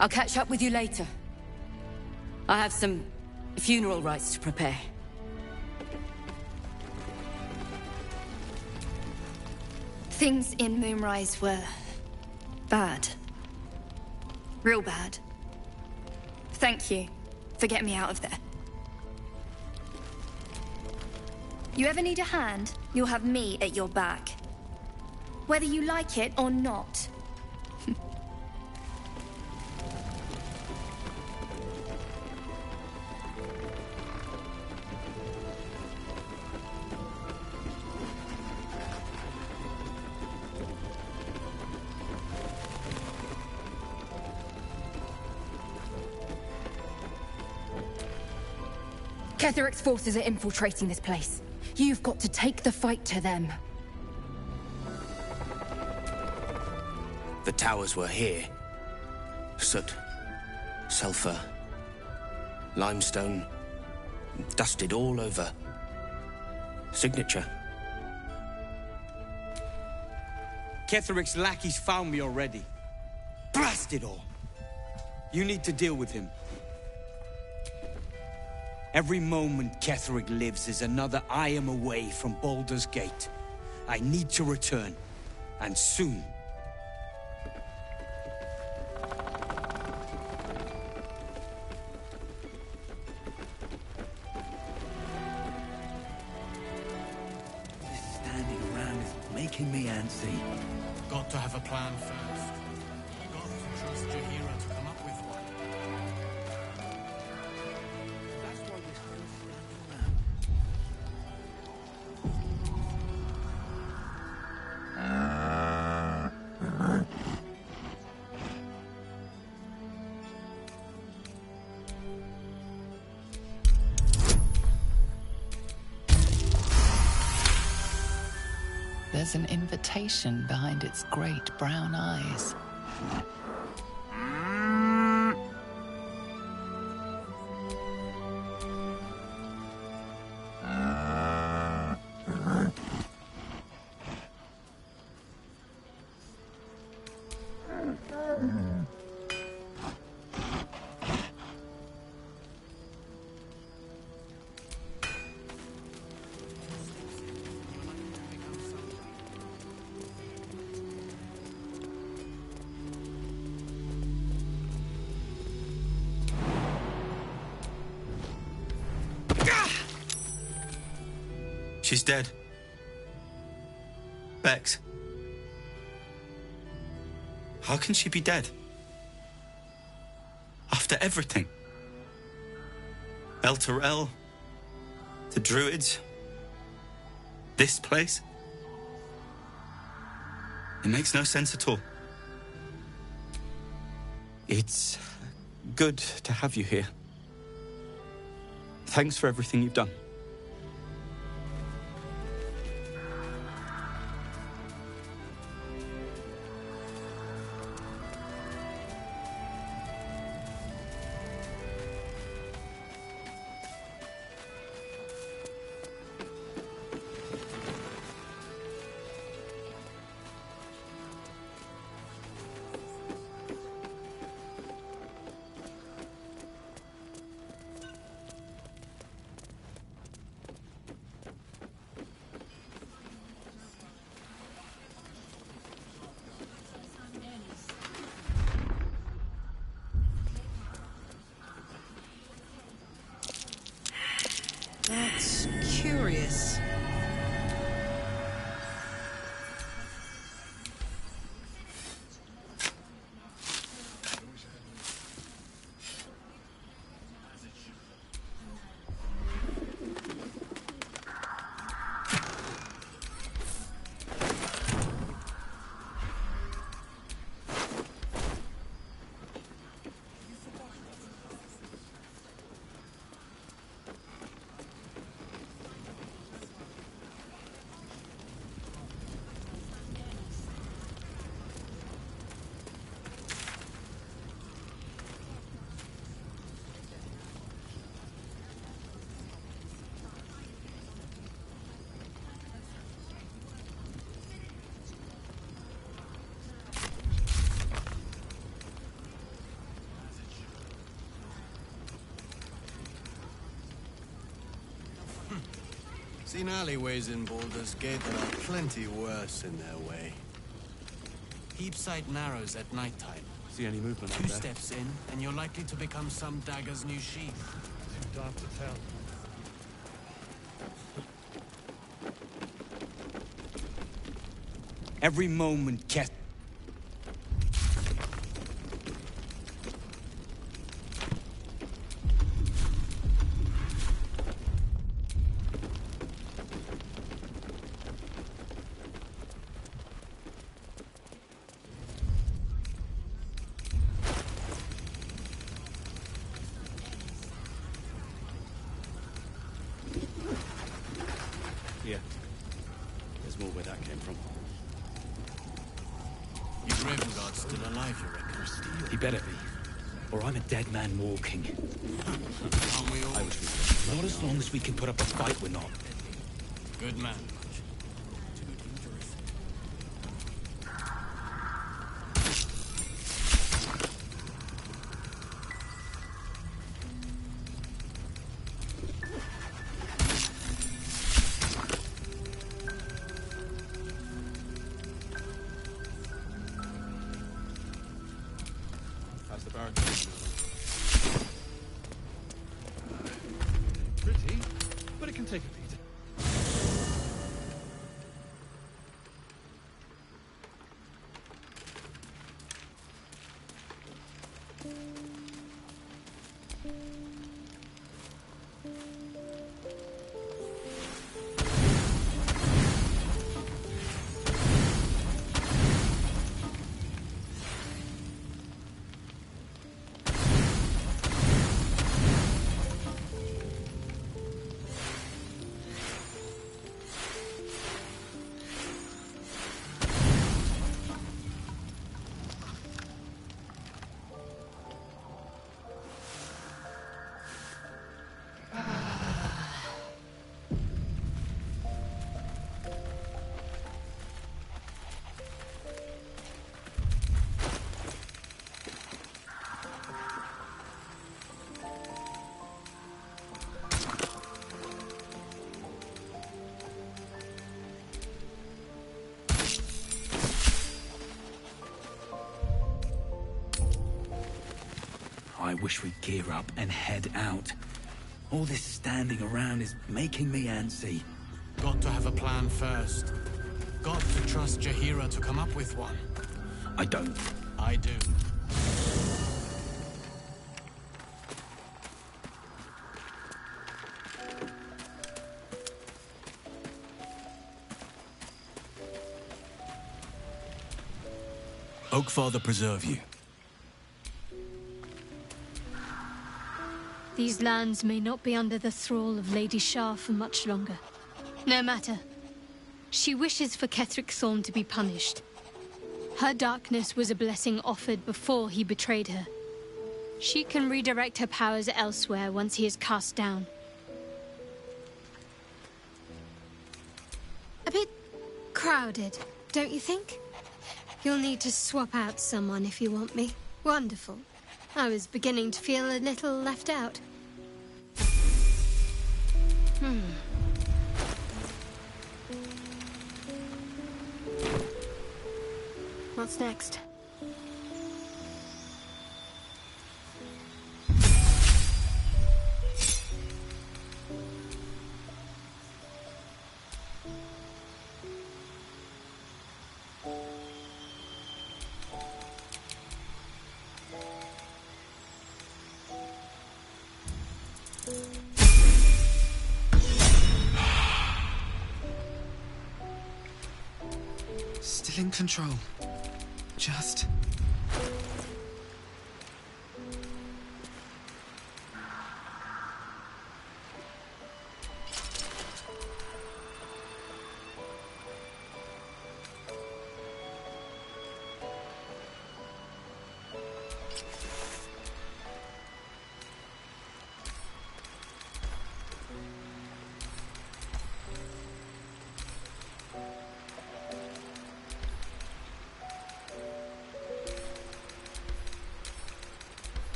I'll catch up with you later. I have some funeral rites to prepare. Things in Moonrise were... bad. Real bad. Thank you for getting me out of there. You ever need a hand, you'll have me at your back. Whether you like it or not. Ketheric's forces are infiltrating this place. You've got to take the fight to them. The towers were here. Soot, sulfur, limestone, dusted all over. Signature. Ketheric's lackeys found me already. Blast it all! You need to deal with him. Every moment Ketheric lives is another I am away from Baldur's Gate. I need to return, and soon. This standing around is making me antsy. Got to have a plan first. Got to trust Jaheira to come up with one. There's an invitation behind its great brown eyes. She's dead. Bex. How can she be dead? After everything. El Terrell, the Druids, this place. It makes no sense at all. It's good to have you here. Thanks for everything you've done. That's curious. Seen alleyways in Baldur's Gate that are plenty worse in their way. Keep sight narrows at nighttime. See any movement out Two there? steps in, and you're likely to become some dagger's new sheath. Too dark to tell. Every moment, Keth. Here. There's more where that came from. Is Raven Guard still alive, you reckon? He better be. Or I'm a dead man walking. Aren't we all? I wish we were. Not as long as we can put up a fight, we're not. Good man. How's the barrack? Pretty, but it can take a beat. I wish we'd gear up and head out. All this standing around is making me antsy. Got to have a plan first. Got to trust Jaheira to come up with one. I don't. I do. Oakfather preserve you. These lands may not be under the thrall of Lady Shah for much longer. No matter. She wishes for Ketheric Thorn to be punished. Her darkness was a blessing offered before he betrayed her. She can redirect her powers elsewhere once he is cast down. A bit crowded, don't you think? You'll need to swap out someone if you want me. Wonderful. I was beginning to feel a little left out. What's next? Still in control. Just...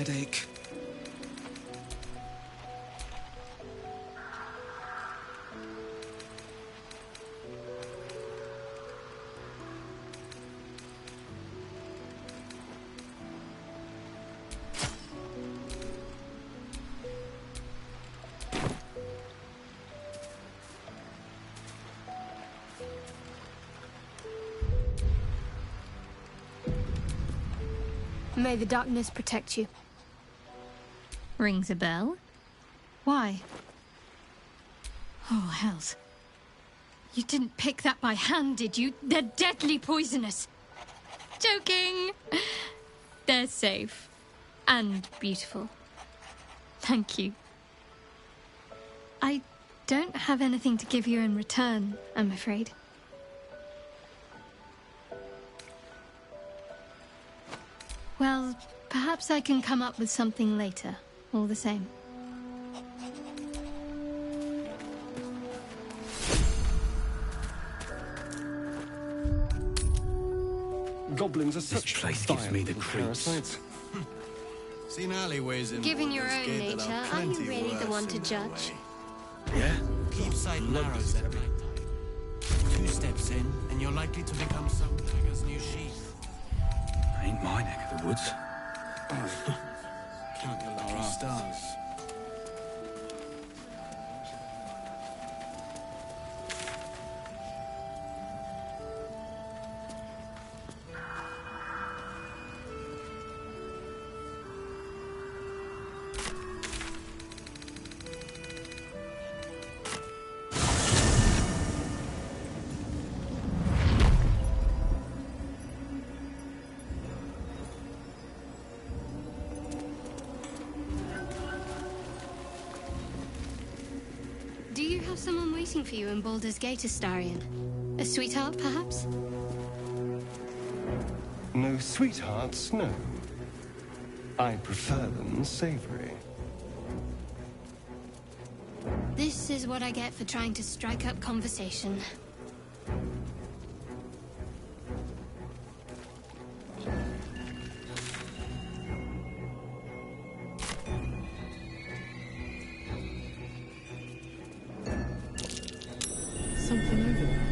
headache. May the darkness protect you. Rings a bell? Why? Oh, hells. You didn't pick that by hand, did you? They're deadly poisonous. Joking! They're safe. And beautiful. Thank you. I don't have anything to give you in return, I'm afraid. Well, perhaps I can come up with something later, all the same. Goblins are This such place gives me the creeps. parasites. Seen alleyways in Given your Baldur's own Gate that nature, are are you plenty really the worse one to in their judge? way. Yeah? Keep sight narrows at night time. 2 steps in, and you're likely to become some beggar's new sheath. Ain't my neck of the woods. Count your lucky stars. Do you have someone waiting for you in Baldur's Gate, Astarion? A sweetheart, perhaps? No sweethearts, no. I prefer them savory. This is what I get for trying to strike up conversation. Something over there.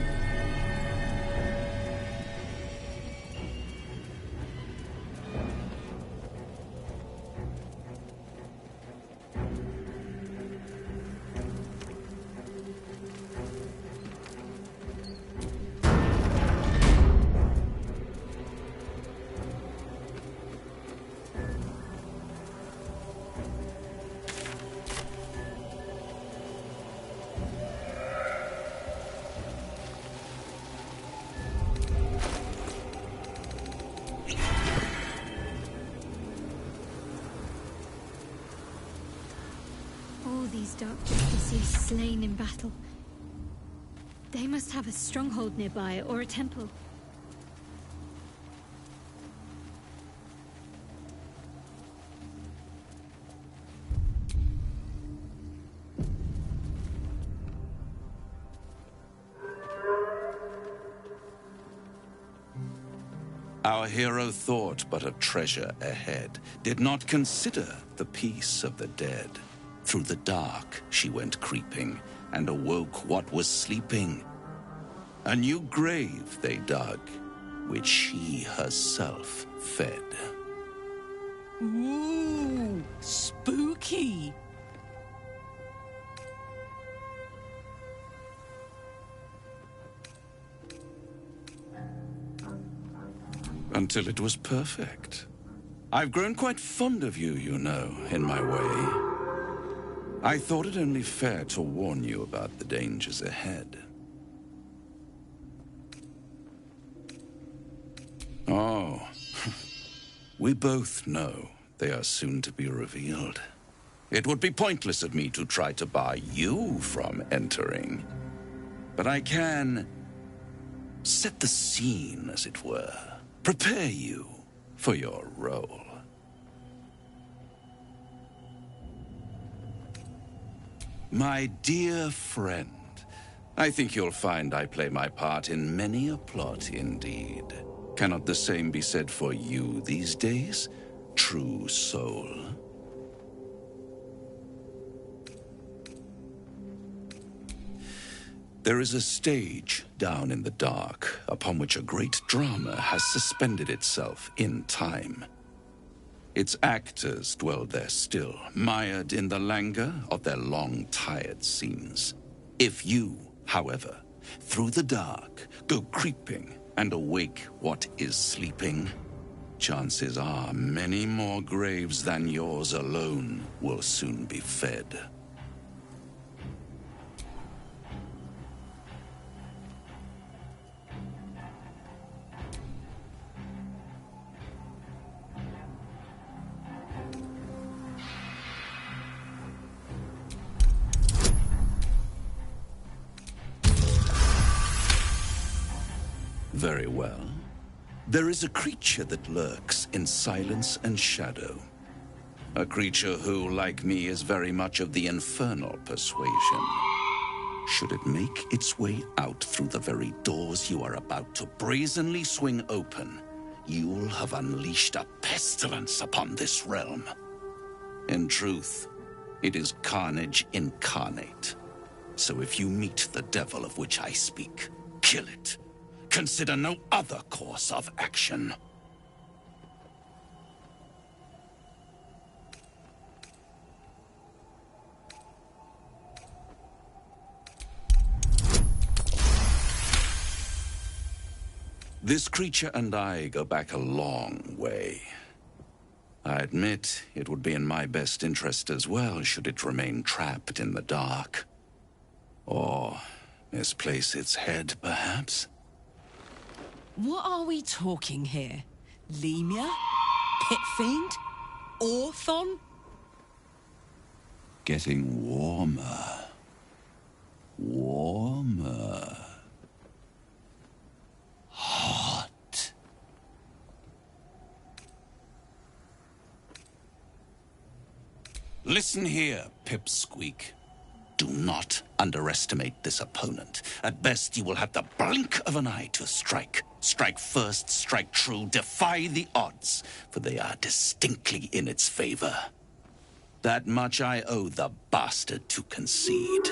All these dark gypsies slain in battle. They must have a stronghold nearby, or a temple. Our hero thought but of treasure ahead, did not consider the peace of the dead. Through the dark she went creeping, and awoke what was sleeping. A new grave they dug, which she herself fed. Ooh, spooky. Until it was perfect. I've grown quite fond of you, you know, in my way. I thought it only fair to warn you about the dangers ahead. Oh, we both know they are soon to be revealed. It would be pointless of me to try to bar you from entering. But I can set the scene, as it were. Prepare you for your role. My dear friend, I think you'll find I play my part in many a plot indeed. Cannot the same be said for you these days? true soul. There is a stage down in the dark upon which a great drama has suspended itself in time. Its actors dwell there still, mired in the languor of their long, tired scenes. If you, however, through the dark, go creeping and awake what is sleeping, chances are many more graves than yours alone will soon be fed. Very well. There is a creature that lurks in silence and shadow. A creature who, like me, is very much of the infernal persuasion. Should it make its way out through the very doors you are about to brazenly swing open, you'll have unleashed a pestilence upon this realm. In truth, it is carnage incarnate. So if you meet the devil of which I speak, kill it. Consider no other course of action. This creature and I go back a long way. I admit it would be in my best interest as well should it remain trapped in the dark. Or misplace its head, perhaps? What are we talking here? Lemur? Pit fiend? Orthon? Getting warmer. Warmer. Hot. Listen here, Pipsqueak. Do not underestimate this opponent. At best, you will have the blink of an eye to strike. Strike first, strike true, defy the odds, for they are distinctly in its favor. That much I owe the bastard to concede.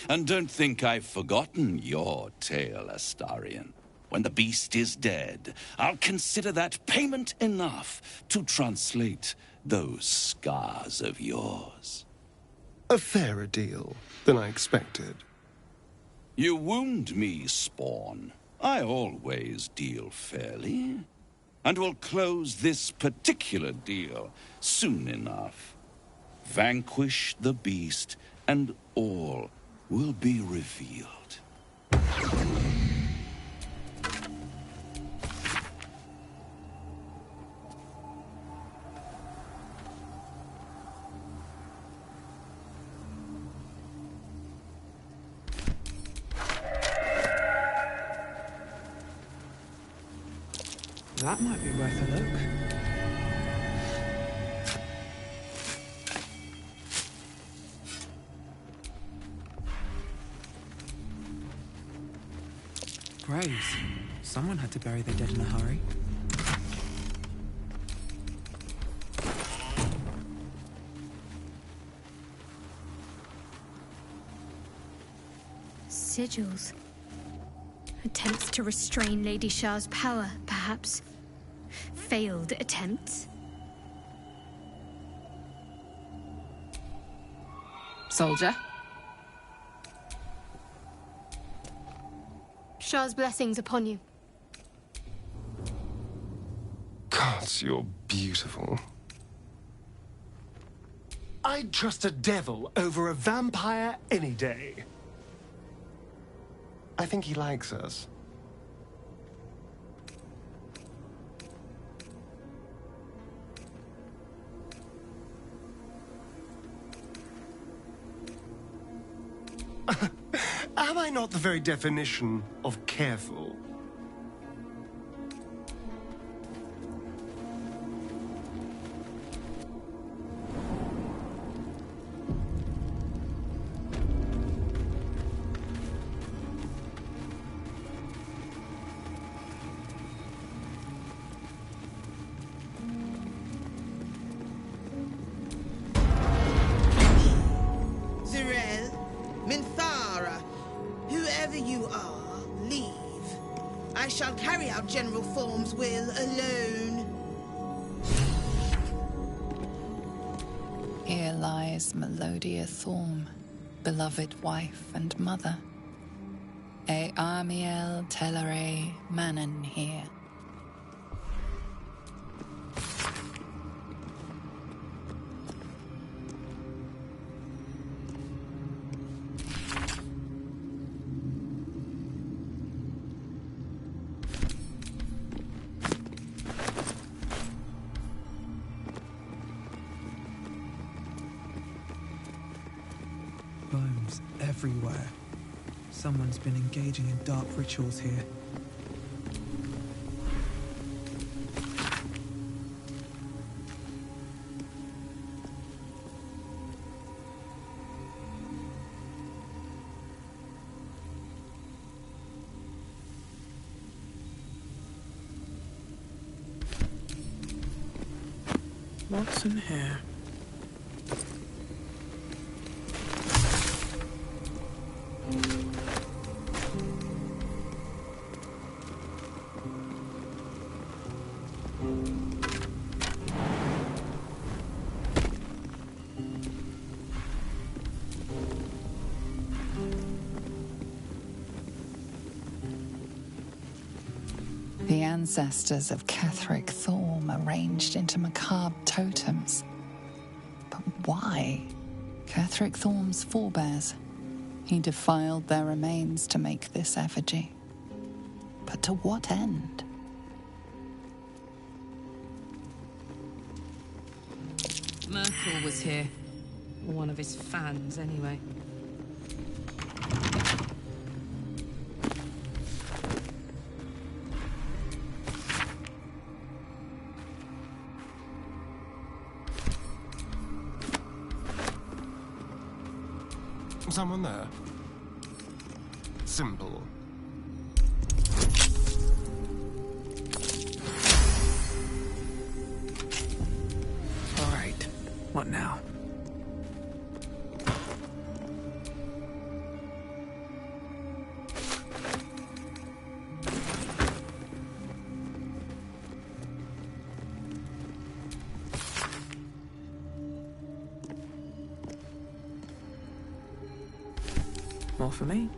And don't think I've forgotten your tale, Astarion. When the beast is dead, I'll consider that payment enough to translate those scars of yours. A fairer deal than I expected. You wound me, Spawn. I always deal fairly. And will close this particular deal soon enough. Vanquish the beast, and all will be revealed. That might be worth a look. Graves. Someone had to bury their dead in a hurry. Sigils. Attempts to restrain Lady Shah's power, perhaps. Failed attempts. Soldier. Shah's blessings upon you. Gods, you're beautiful. I'd trust a devil over a vampire any day. I think he likes us. Am I not the very definition of careful? shall carry out General Thorm's will alone. Here lies Melodia Thorm, beloved wife and mother. E Amiel Telere Manon here. Bones everywhere. Someone's been engaging in dark rituals here. What's in here? The ancestors of Ketheric Thorm arranged into macabre totems. But why? Ketheric Thorm's forebears. He defiled their remains to make this effigy. But to what end? Myrtle was here. Or one of his fans, anyway. Someone there? Simple. All right. What now? More for me?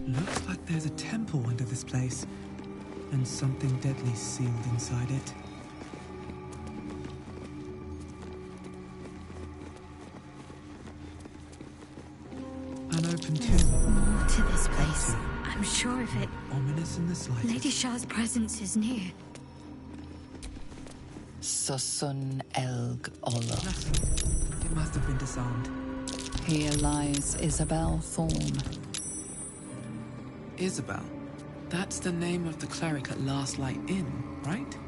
Looks like there's a temple under this place, and something deadly sealed inside it. Unopened tomb. More to this place. I'm sure of it. Ominous in the slightest. Lady Shah's presence is near. Susun Elg Olof. It must have been disarmed. Here lies Isabel Thorm. Isabel. That's the name of the cleric at Last Light Inn, right?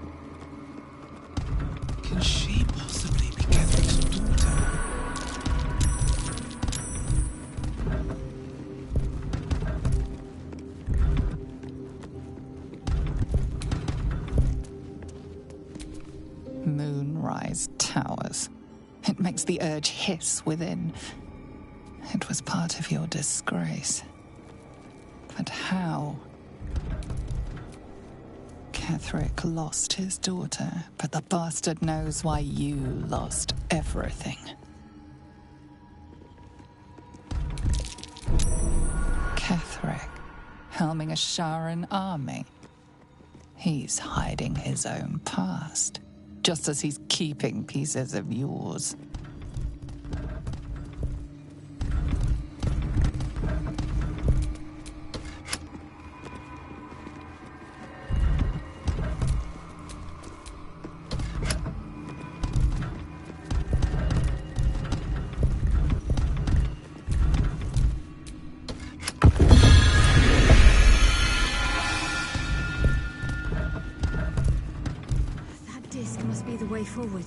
Can she possibly be Kethric's daughter? Moonrise Towers. It makes the urge hiss within. It was part of your disgrace. But how? Ketheric lost his daughter, but the bastard knows why you lost everything. Ketheric, helming a Sharan army. He's hiding his own past, just as he's keeping pieces of yours. must be the way forward.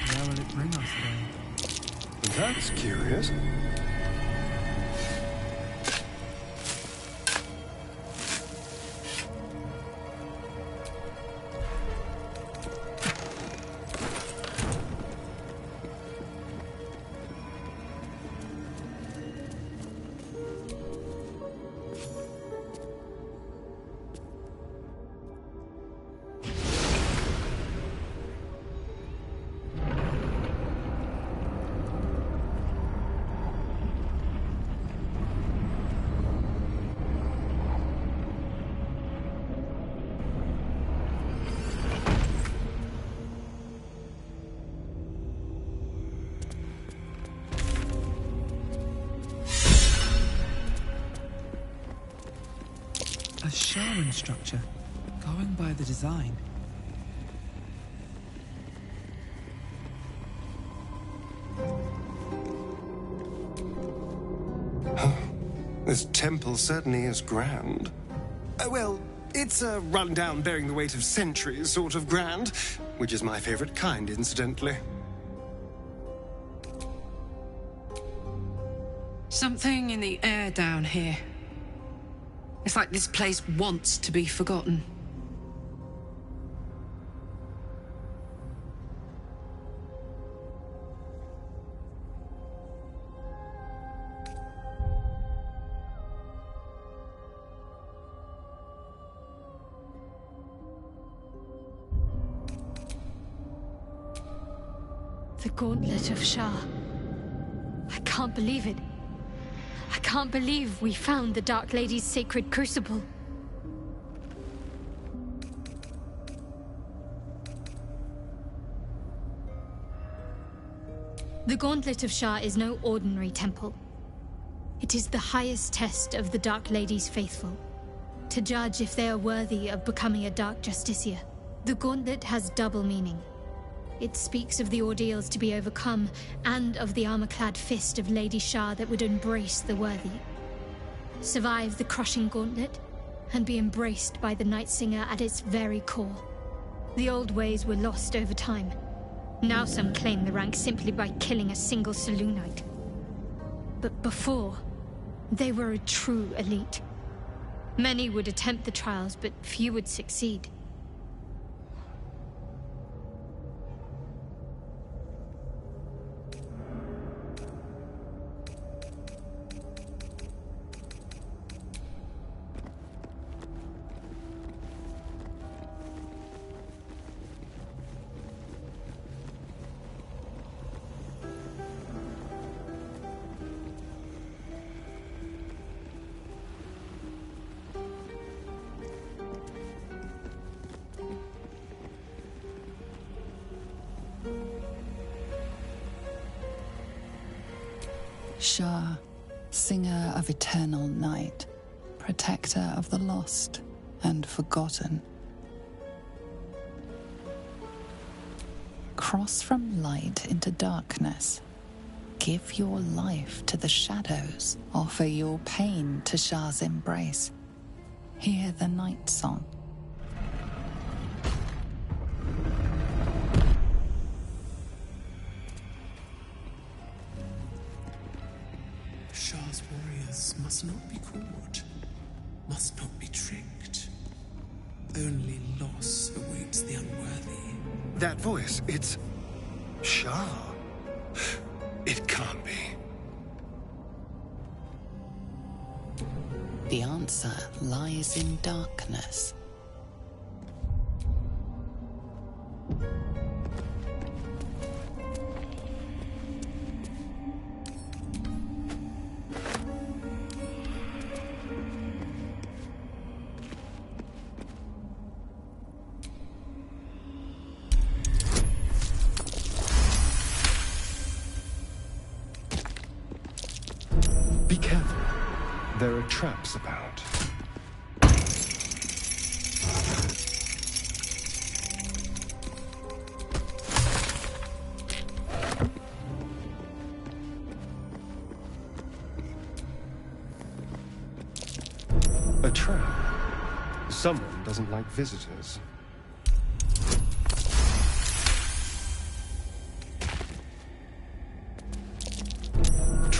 Where will it bring us then? That's curious. A Shaman structure, going by the design. This temple certainly is grand. Well, it's a rundown bearing the weight of centuries sort of grand, which is my favorite kind, incidentally. Something in the air down here. It's like this place wants to be forgotten. The Gauntlet of Shah. I can't believe it. I can't believe we found the Dark Lady's sacred crucible. The Gauntlet of Shah is no ordinary temple. It is the highest test of the Dark Lady's faithful, to judge if they are worthy of becoming a Dark Justiciar. The Gauntlet has double meaning. It speaks of the ordeals to be overcome, and of the armor-clad fist of Lady Shah that would embrace the worthy. Survive the crushing gauntlet, and be embraced by the Night Singer at its very core. The old ways were lost over time. Now some claim the rank simply by killing a single Selûnite. But before, they were a true elite. Many would attempt the trials, but few would succeed. Shah, singer of eternal night, protector of the lost and forgotten. Cross from light into darkness. Give your life to the shadows. Offer your pain to Shah's embrace. Hear the night song. Shah's warriors must not be caught, must not be tricked. Only loss awaits the unworthy. That voice, it's Shah. It can't be. The answer lies in darkness. Be careful. There are traps about. A trap. Someone doesn't like visitors.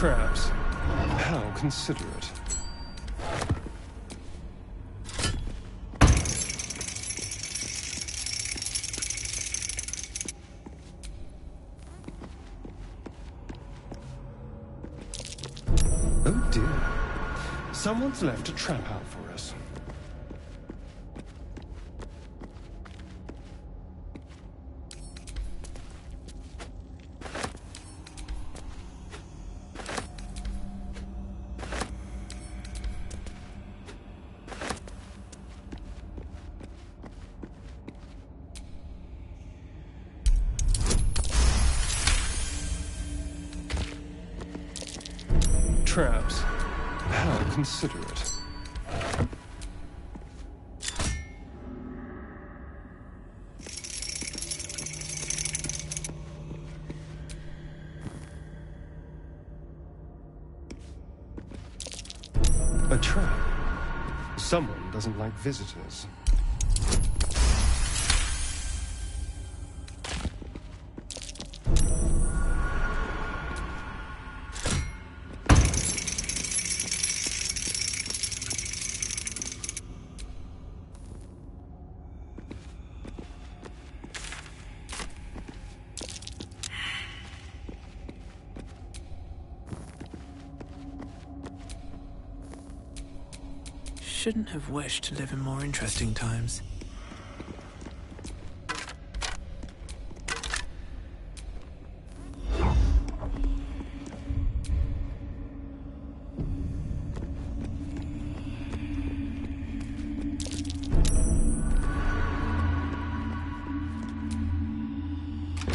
Traps. How considerate. Oh dear. Someone's left a trap out for us. Traps. How considerate. A trap. Someone doesn't like visitors. Shouldn't have wished to live in more interesting times.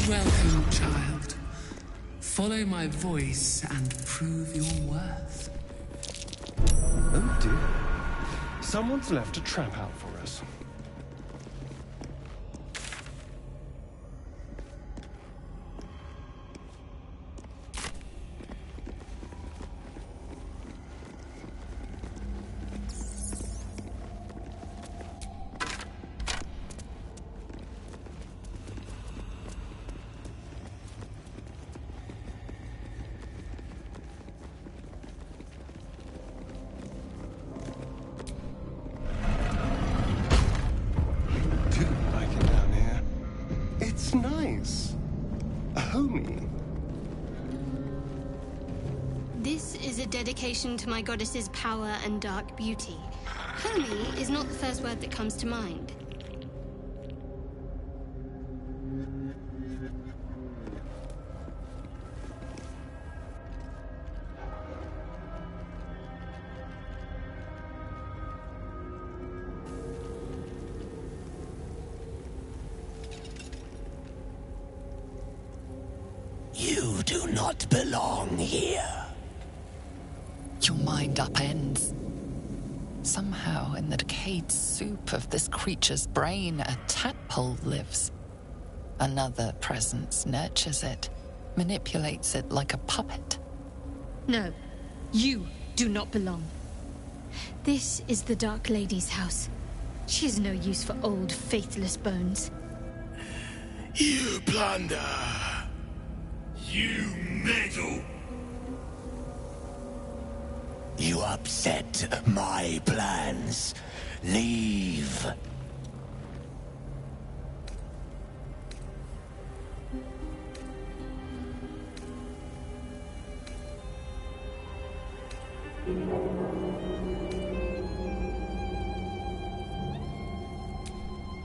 Welcome, child. Follow my voice and prove your worth. Oh dear. Someone's left a trap out for us. It's nice. Homey. This is a dedication to my goddess's power and dark beauty. Homey is not the first word that comes to mind. You do not belong here. Your mind upends. Somehow, in the decayed soup of this creature's brain, a tadpole lives. Another presence nurtures it, manipulates it like a puppet. No, you do not belong. This is the Dark Lady's house. She has no use for old, faithless bones. You plunder. You meddle. You upset my plans. Leave.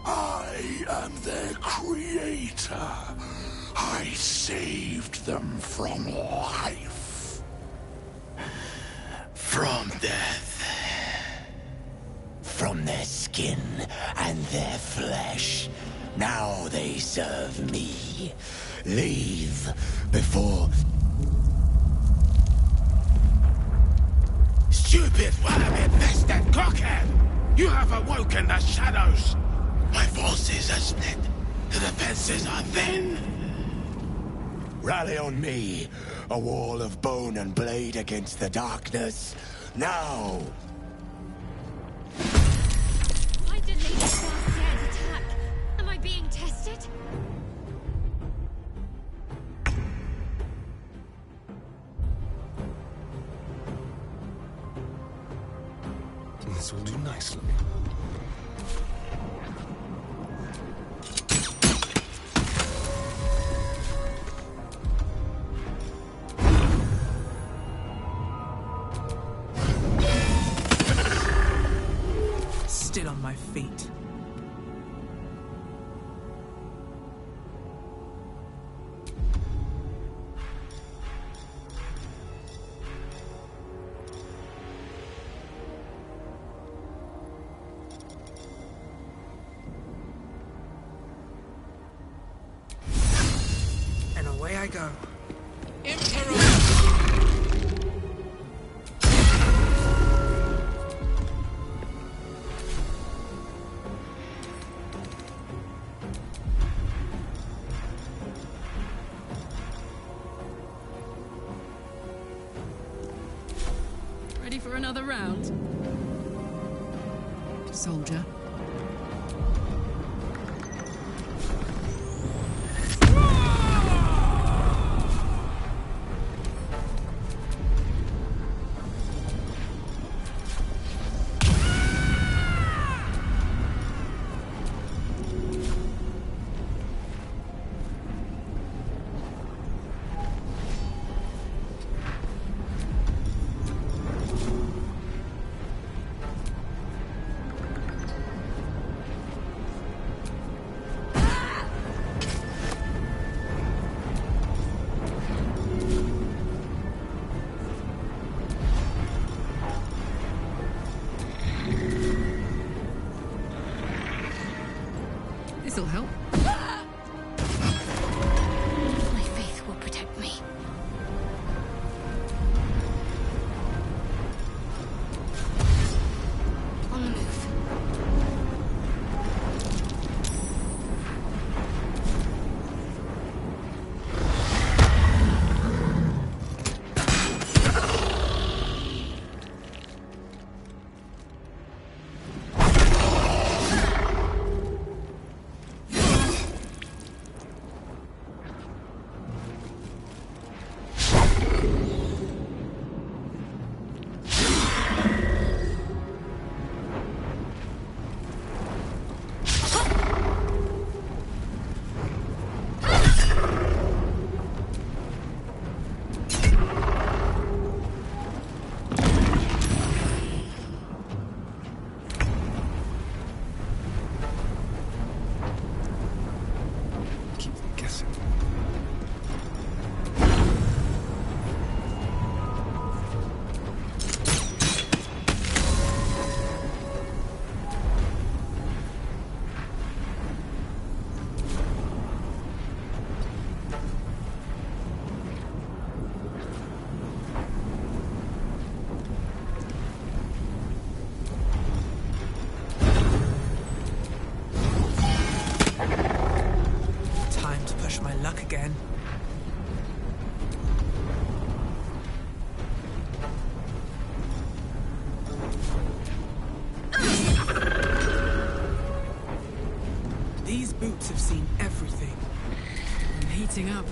I am their creator. I saved them from life. From death. From their skin and their flesh. Now they serve me. Leave before... Stupid worm-infested cockhead! You have awoken the shadows! My forces are split. The defenses are thin. Rally on me. A wall of bone and blade against the darkness. Now! Why did Lady Sharp dare to attack? Am I being tested? nicely. Still on my feet. And away I go. Ready for another round? Soldier. This'll help. My faith will protect me. On the move. My luck again. These boots have seen everything. I'm heating up.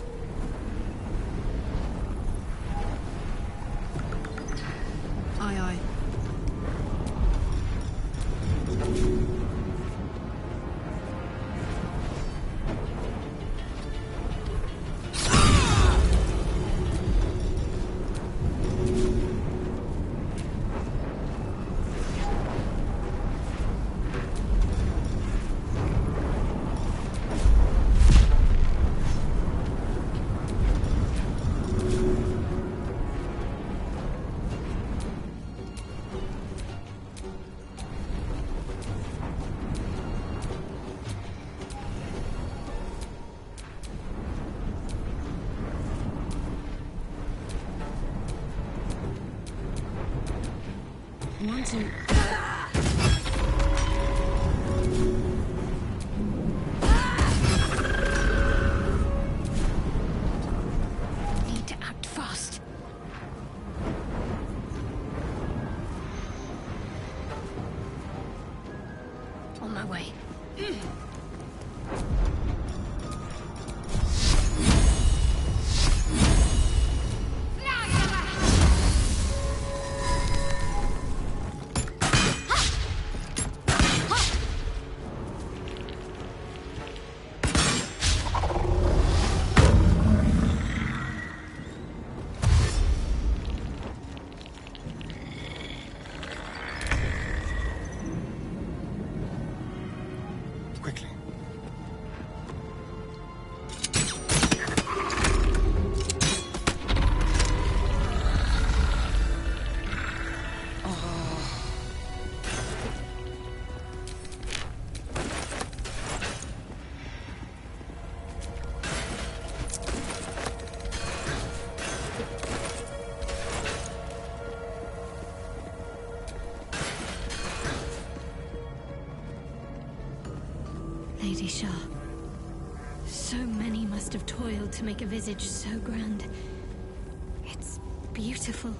Aye, aye. One, two. Need to act fast. On my way. quickly. Lady Shah. So many must have toiled to make a visage so grand. It's beautiful.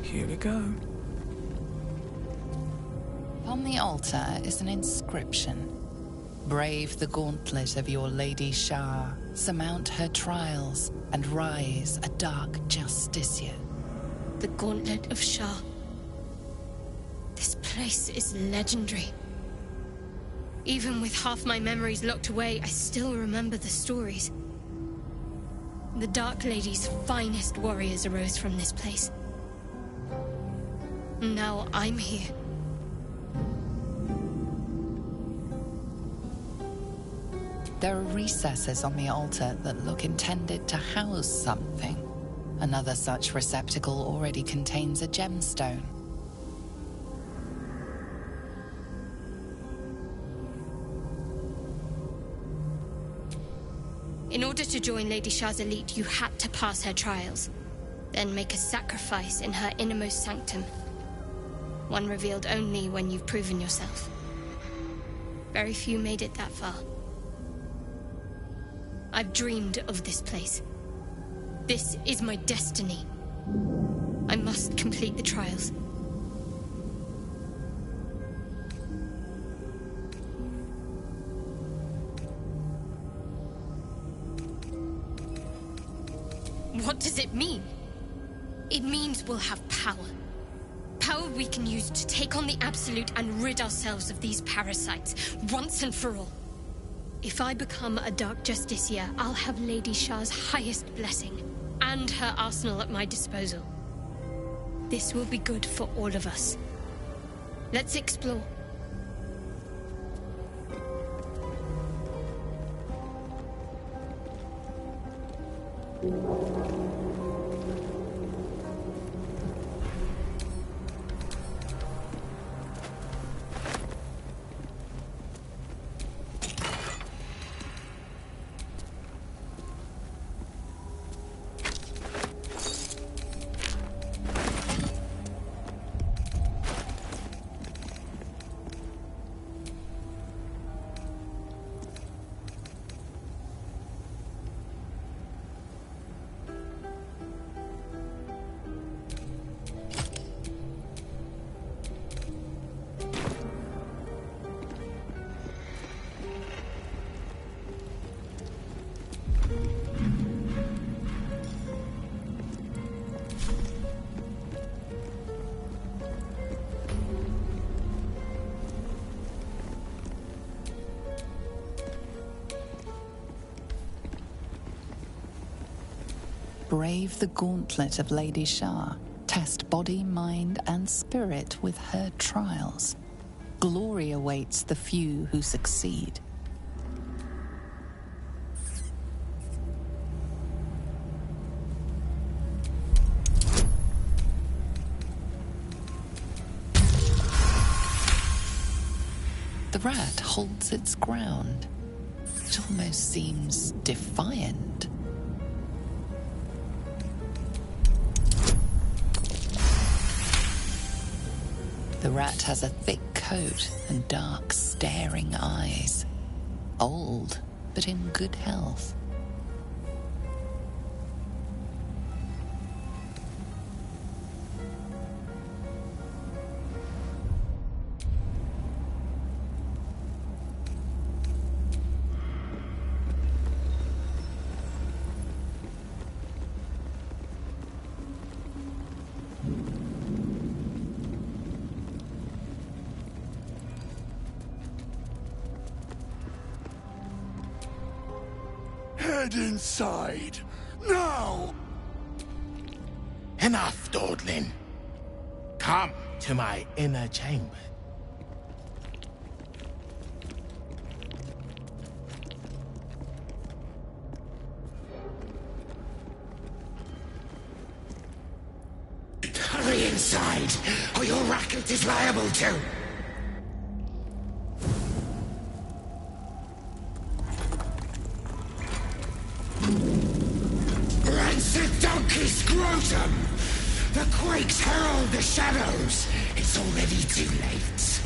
Here we go. On the altar is an inscription. Brave the gauntlet of your Lady Shah, surmount her trials, and rise a dark justiciar. The Gauntlet of Shah. This place is legendary. Even with half my memories locked away, I still remember the stories. The Dark Lady's finest warriors arose from this place. Now I'm here. There are recesses on the altar that look intended to house something. Another such receptacle already contains a gemstone. In order to join Lady Shah's elite, you had to pass her trials. Then make a sacrifice in her innermost sanctum. One revealed only when you've proven yourself. Very few made it that far. I've dreamed of this place. This is my destiny. I must complete the trials. What does it mean? It means we'll have power. Power we can use to take on the Absolute and rid ourselves of these parasites, once and for all. If I become a Dark Justiciar, I'll have Lady Shah's highest blessing, and her arsenal at my disposal. This will be good for all of us. Let's explore. Brave the gauntlet of Lady Shah. Test body, mind, and spirit with her trials. Glory awaits the few who succeed. The rat holds its ground. It almost seems defiant. The rat has a thick coat and dark, staring eyes. Old, but in good health. Head inside, now! Enough dawdling. Come to my inner chamber. Hurry inside, or your racket is liable to. Rancid donkey scrotum! The quakes herald the shadows. It's already too late.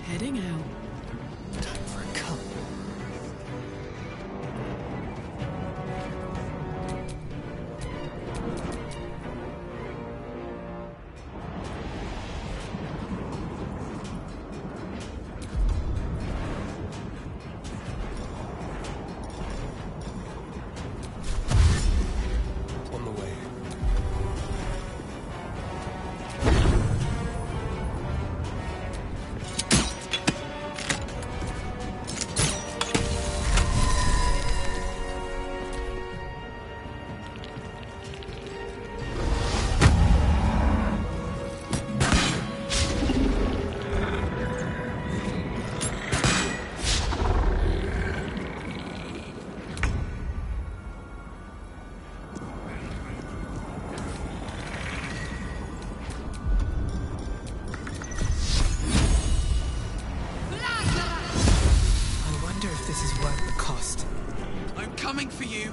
Heading out. Time for a cup. On the way. I wonder if this is worth the cost. I'm coming for you.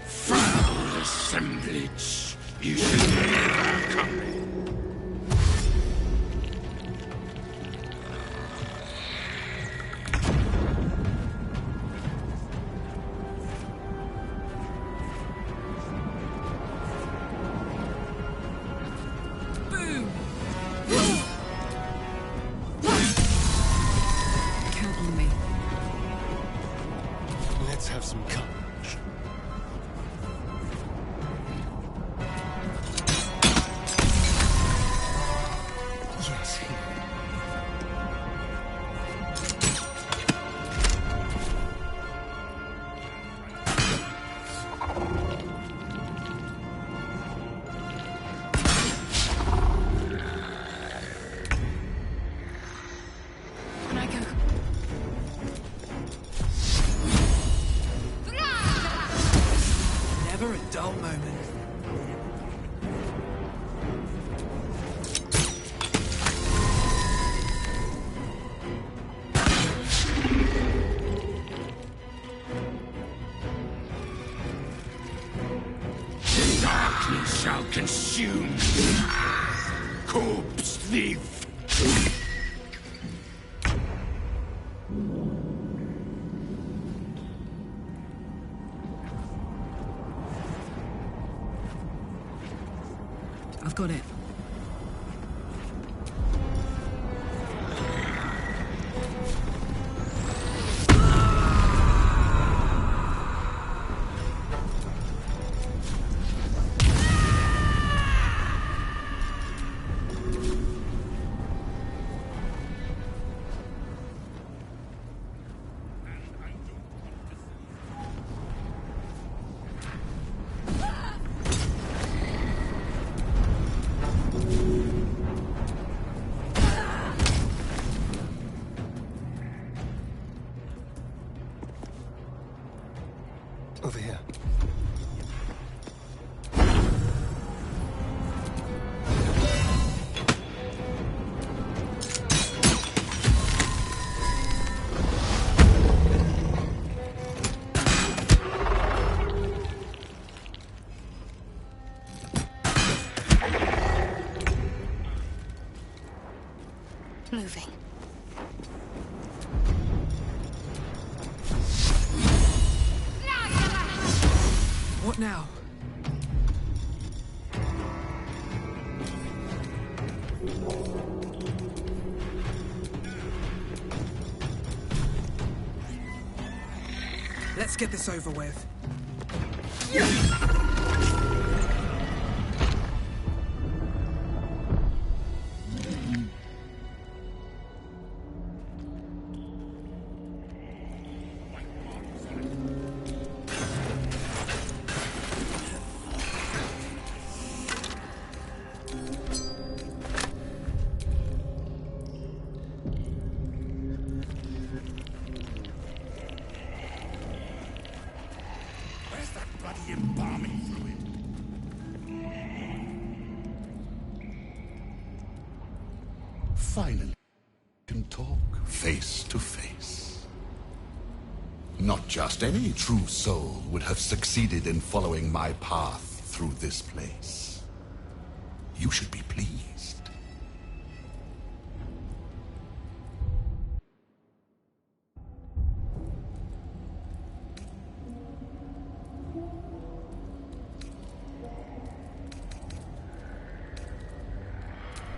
Foul assemblage. You should never come in. Boom! Count on me. Let's have some courage. Yes, here. When I go. Never a dull moment. Darkness shall consume you. Corpse thief. I've got it. Over here. What now? Let's get this over with. Finally, can talk face to face. Not just any true soul would have succeeded in following my path through this place. You should be pleased.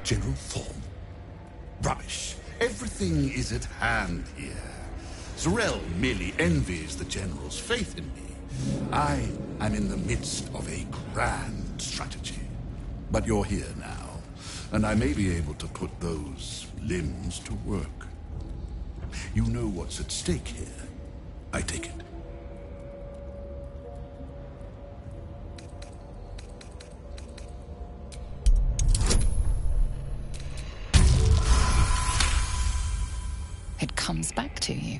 General Thorm. Rubbish. Everything is at hand here. Zorel merely envies the General's faith in me. I am in the midst of a grand strategy. But you're here now, and I may be able to put those limbs to work. You know what's at stake here, I take it. It comes back to you.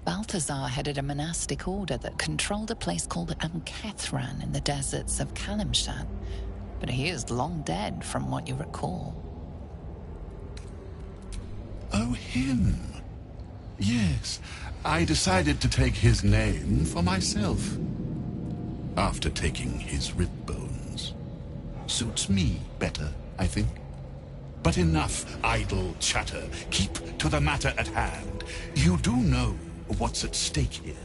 Balthazar headed a monastic order that controlled a place called Amkethran in the deserts of Kalimshan, but he is long dead from what you recall. Oh, him. Yes, I decided to take his name for myself. After taking his rib bones. Suits me better, I think. But enough idle chatter. Keep to the matter at hand. You do know what's at stake here.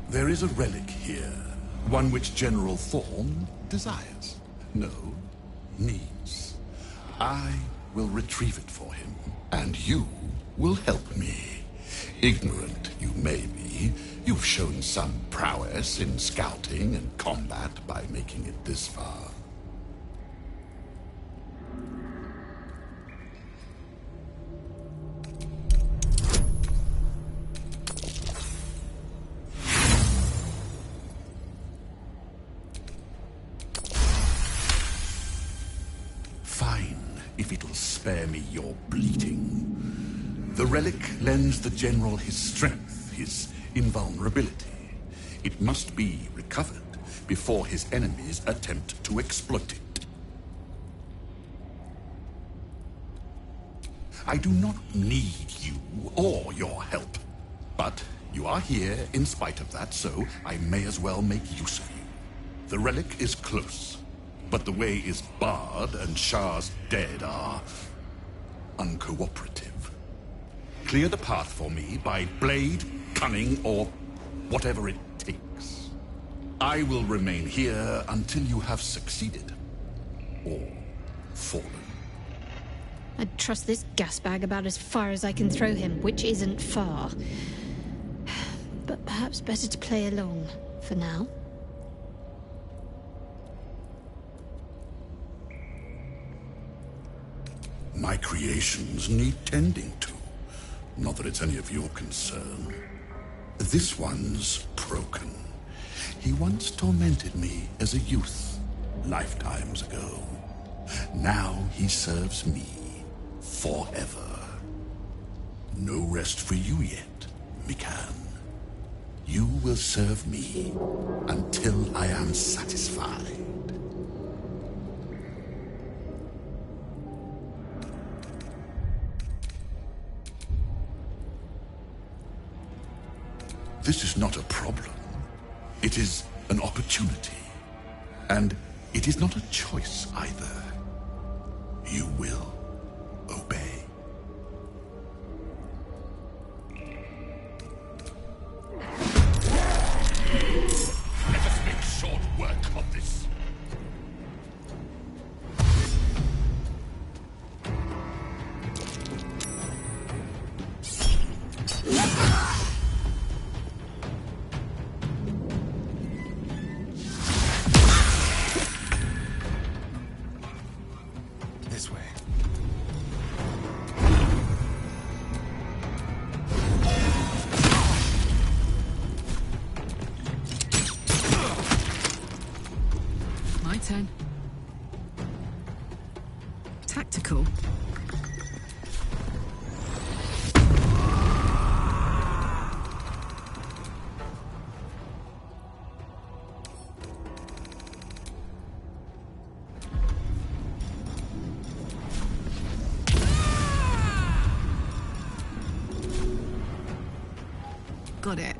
There is a relic here, one which General Thorm desires. No, needs. I will retrieve it for him, and you will help me. Ignorant you may be, you've shown some prowess in scouting and combat by making it this far. If it'll spare me your bleeding. The relic lends the General his strength, his invulnerability. It must be recovered before his enemies attempt to exploit it. I do not need you or your help. But you are here in spite of that, so I may as well make use of you. The relic is close, but the way is barred and Shah's dead are uncooperative. Clear the path for me by blade, cunning, or whatever it takes. I will remain here until you have succeeded. Or fallen. I'd trust this gas bag about as far as I can throw him, which isn't far. But perhaps better to play along, for now. My creations need tending to. Not that it's any of your concern. This one's broken. He once tormented me as a youth, lifetimes ago. Now he serves me forever. No rest for you yet, Mikan. You will serve me until I am satisfied. This is not a problem. It is an opportunity. And it is not a choice either. You will obey. Let us make short work of this. This way. My turn. Tactical. Got it.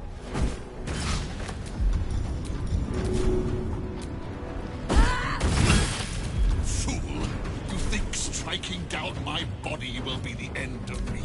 Fool! You think striking down my body will be the end of me?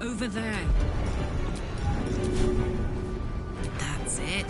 Over there. That's it.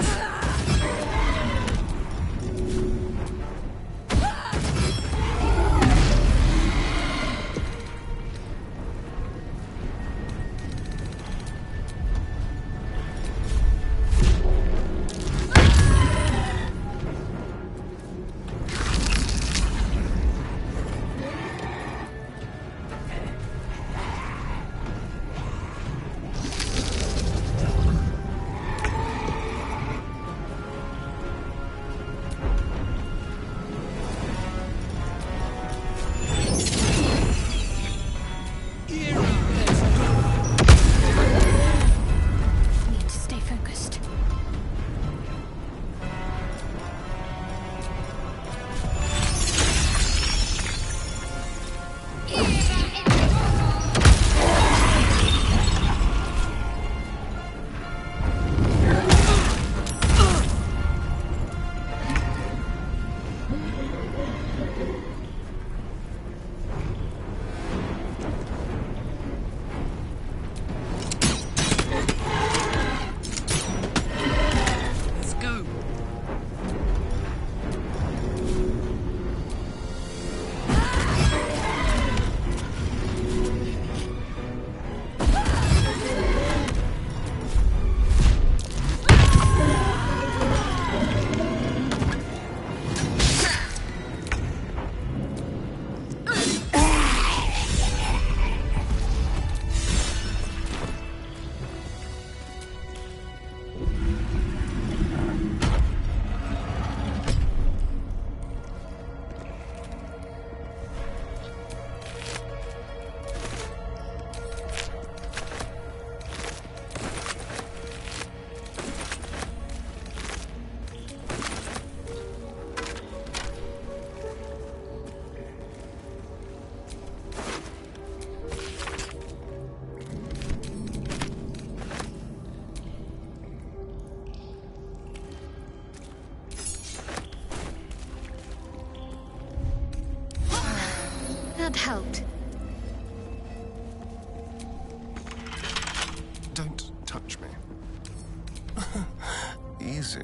That helped. Don't touch me. Easy.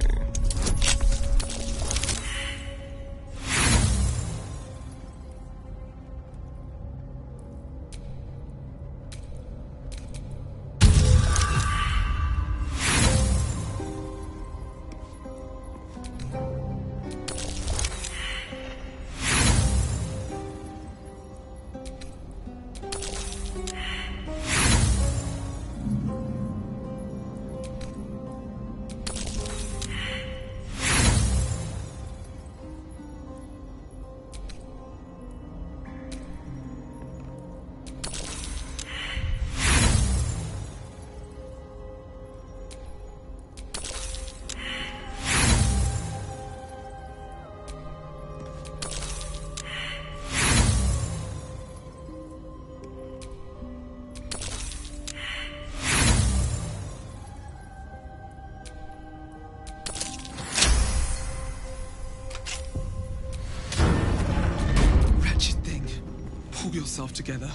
Yourself together.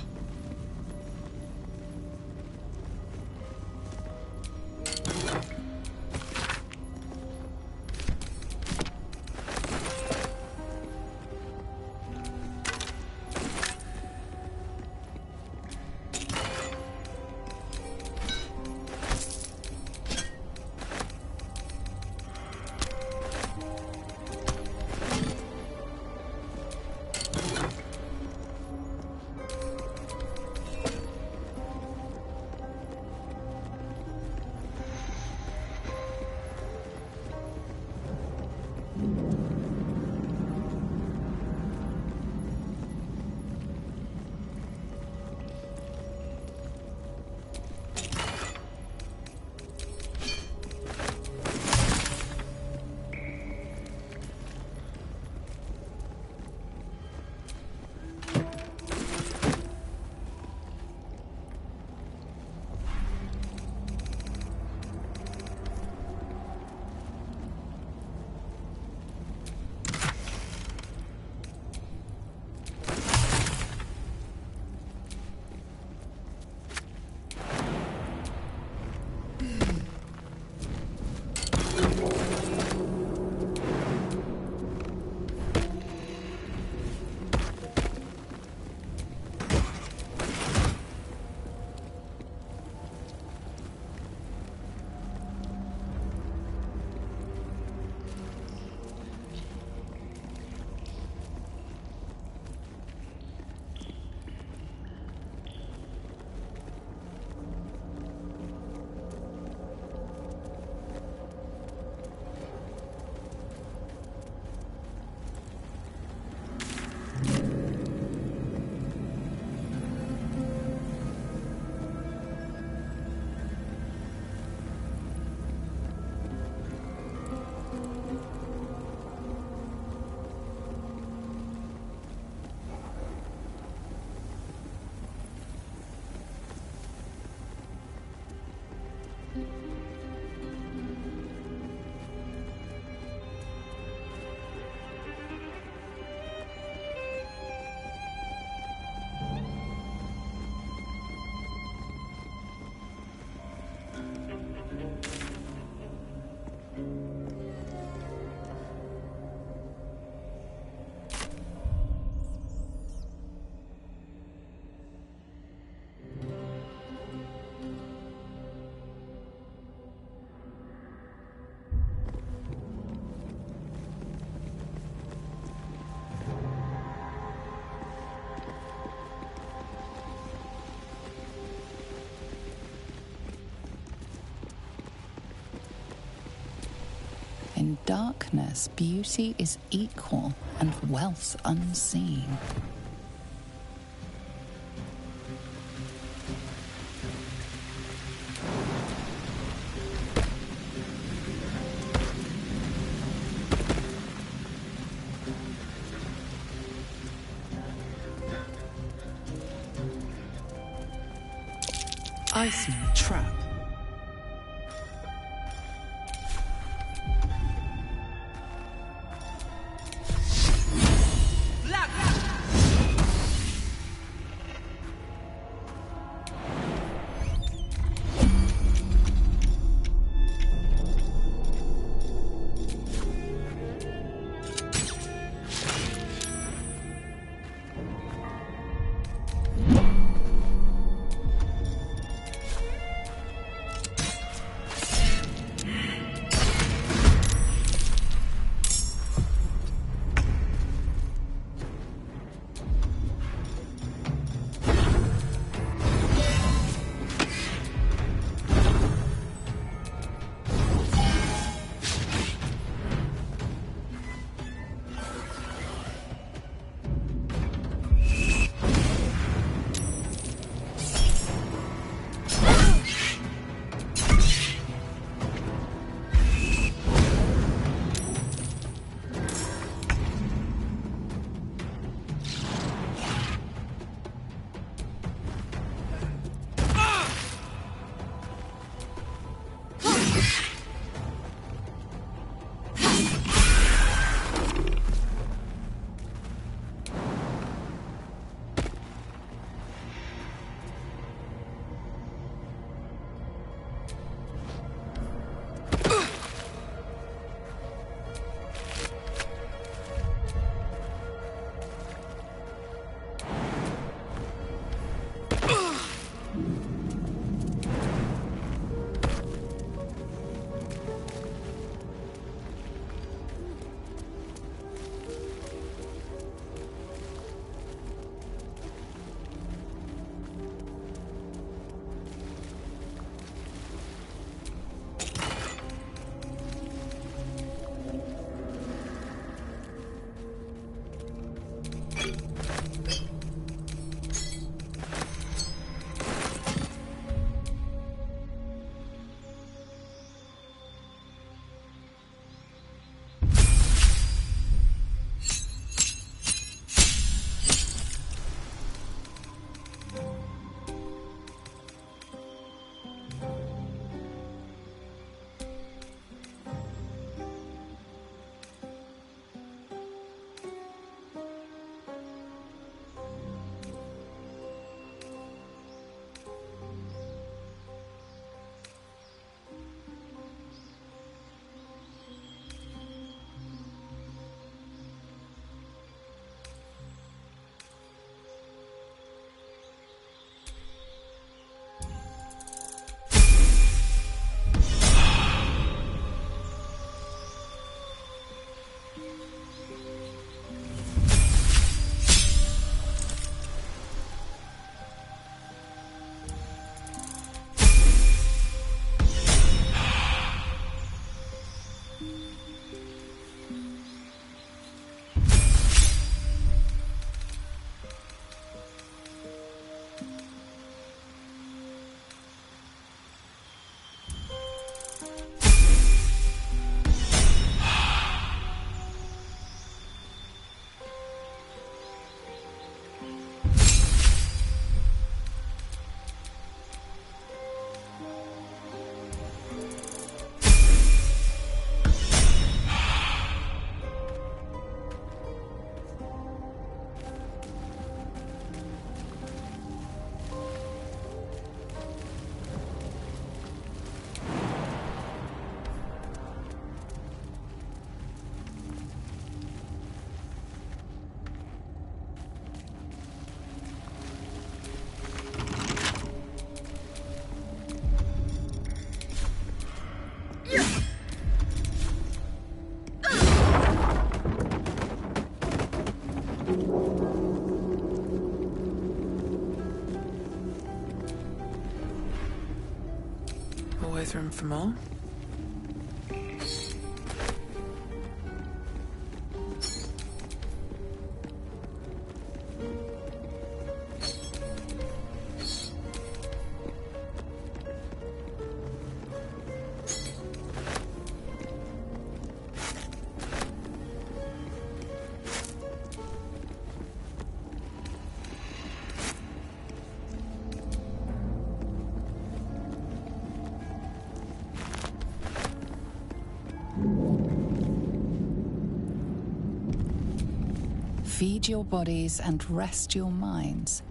In darkness, beauty is equal and wealth unseen. I smell a trap. Always room for more. Feed your bodies and rest your minds.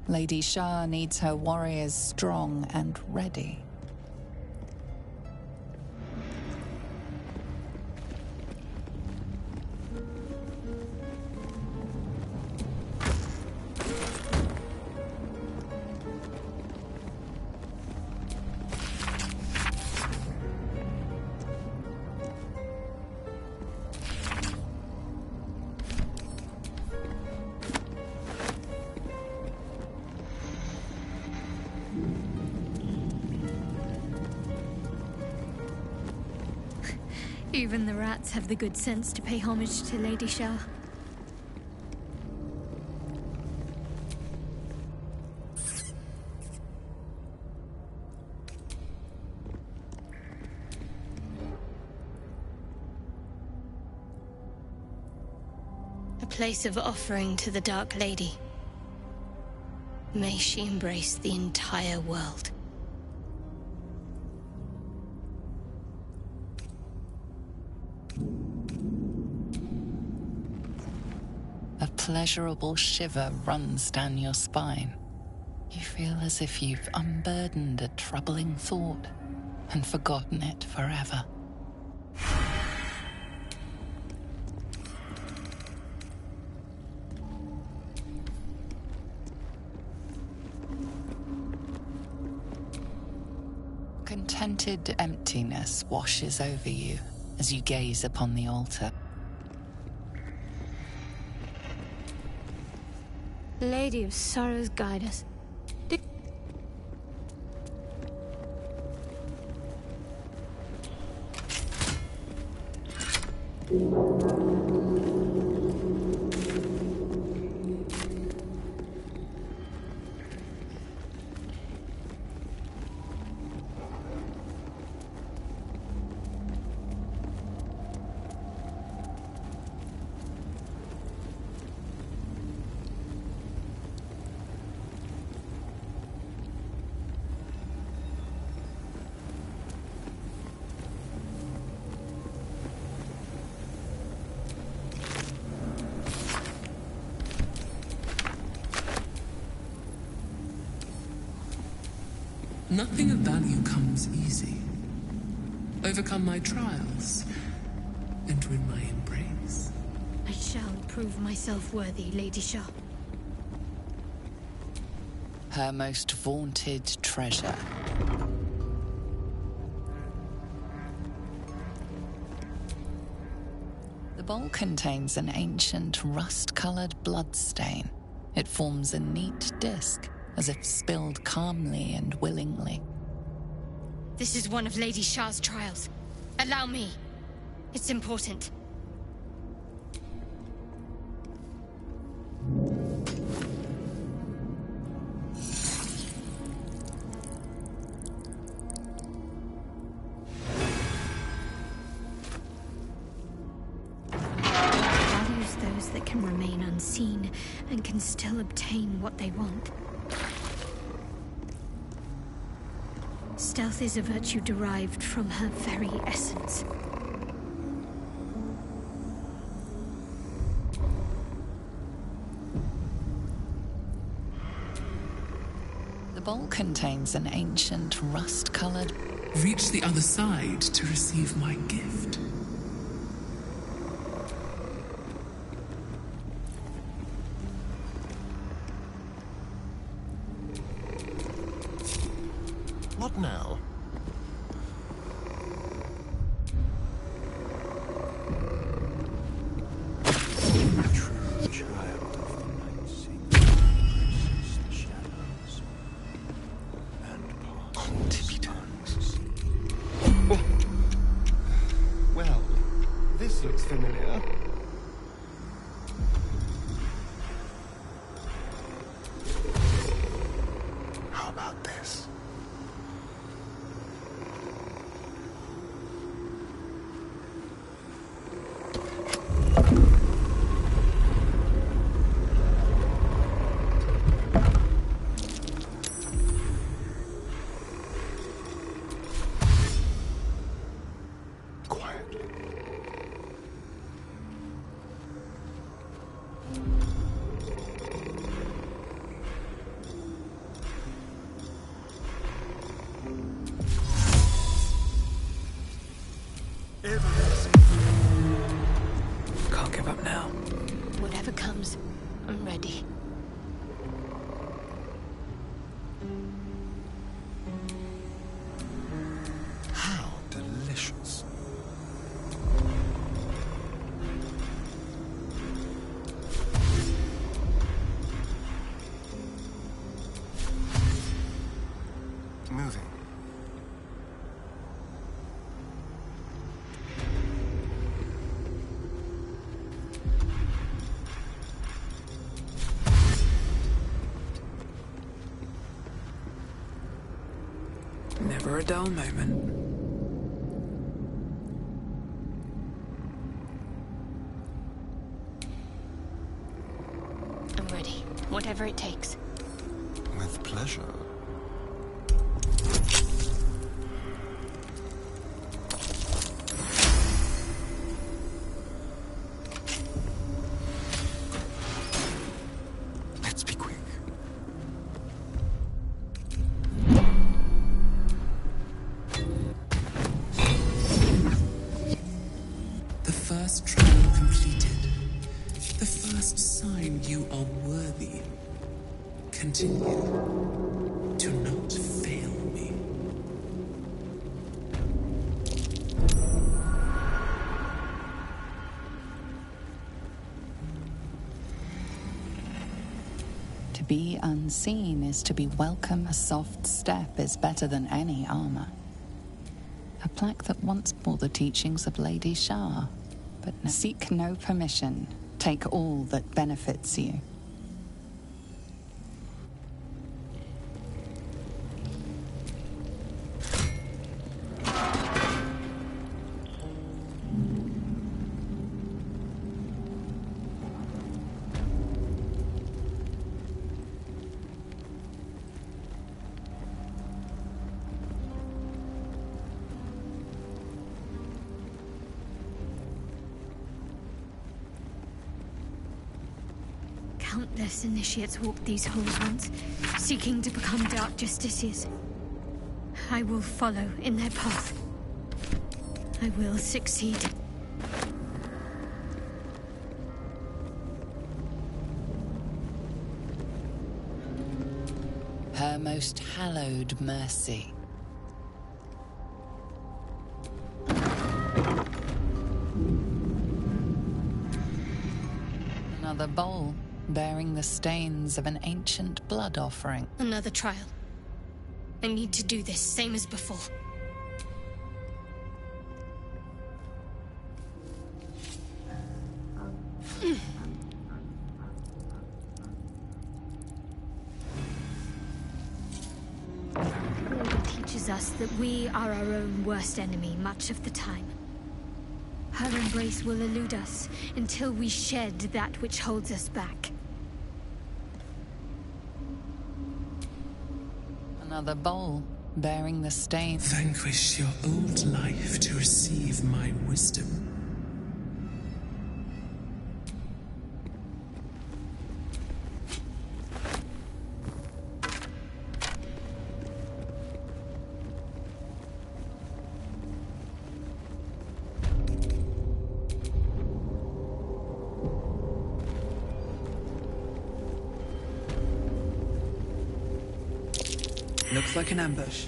Lady Shah needs her warriors strong and ready. Even the rats have the good sense to pay homage to Lady Shah. A place of offering to the Dark Lady. May she embrace the entire world. A pleasurable shiver runs down your spine. You feel as if you've unburdened a troubling thought and forgotten it forever. Contented emptiness washes over you as you gaze upon the altar. Lady of Sorrows, guide us. Nothing of value comes easy. Overcome my trials, and win my embrace. I shall prove myself worthy, Lady Shah. Her most vaunted treasure. The bowl contains an ancient rust-colored bloodstain. It forms a neat disc, as if spilled calmly and willingly. This is one of Lady Shah's trials. Allow me. It's important. Values those that can remain unseen and can still obtain what they want. Stealth is a virtue derived from her very essence. The bowl contains an ancient rust-colored... Reach the other side to receive my gift. What now? True child of the night seeks the shadows and on tippy toes. Well, this looks familiar. How about this? moving. Never a dull moment. I'm ready. Whatever it takes. With pleasure. Let's be quick. The first trial completed. The first sign you are worthy. Continue to not fail me. To be unseen is to be welcome. A soft step is better than any armor. A plaque that once bore the teachings of Lady Shah, but now seek no permission. Take all that benefits you. Countless initiates walked these halls once, seeking to become Dark Justiciars. I will follow in their path. I will succeed. Her most hallowed mercy. Another bowl bearing the stains of an ancient blood offering. Another trial. I need to do this, same as before. It teaches us that we are our own worst enemy much of the time. Her embrace will elude us until we shed that which holds us back. Another bowl bearing the stain. Vanquish your old life to receive my wisdom. Looks like an ambush.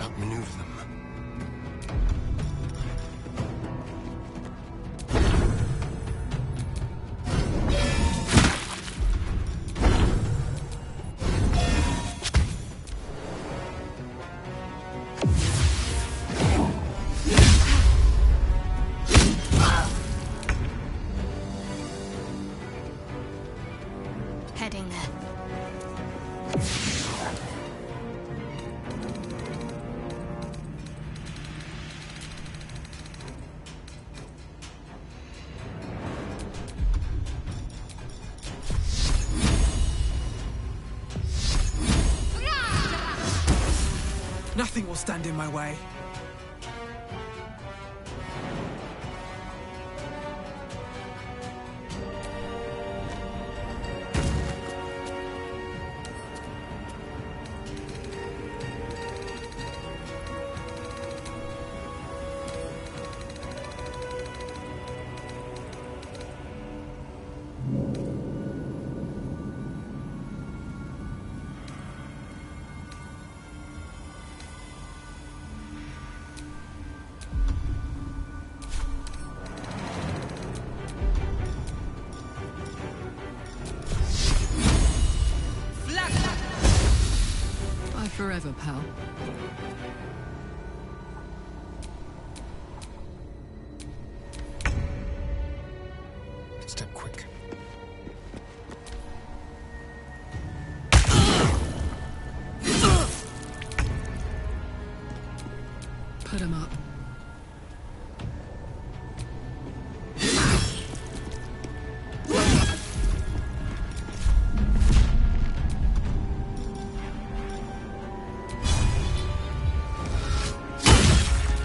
Outmaneuver them. Heading there. Nothing will stand in my way. driver, pal. Step quick. Put him up.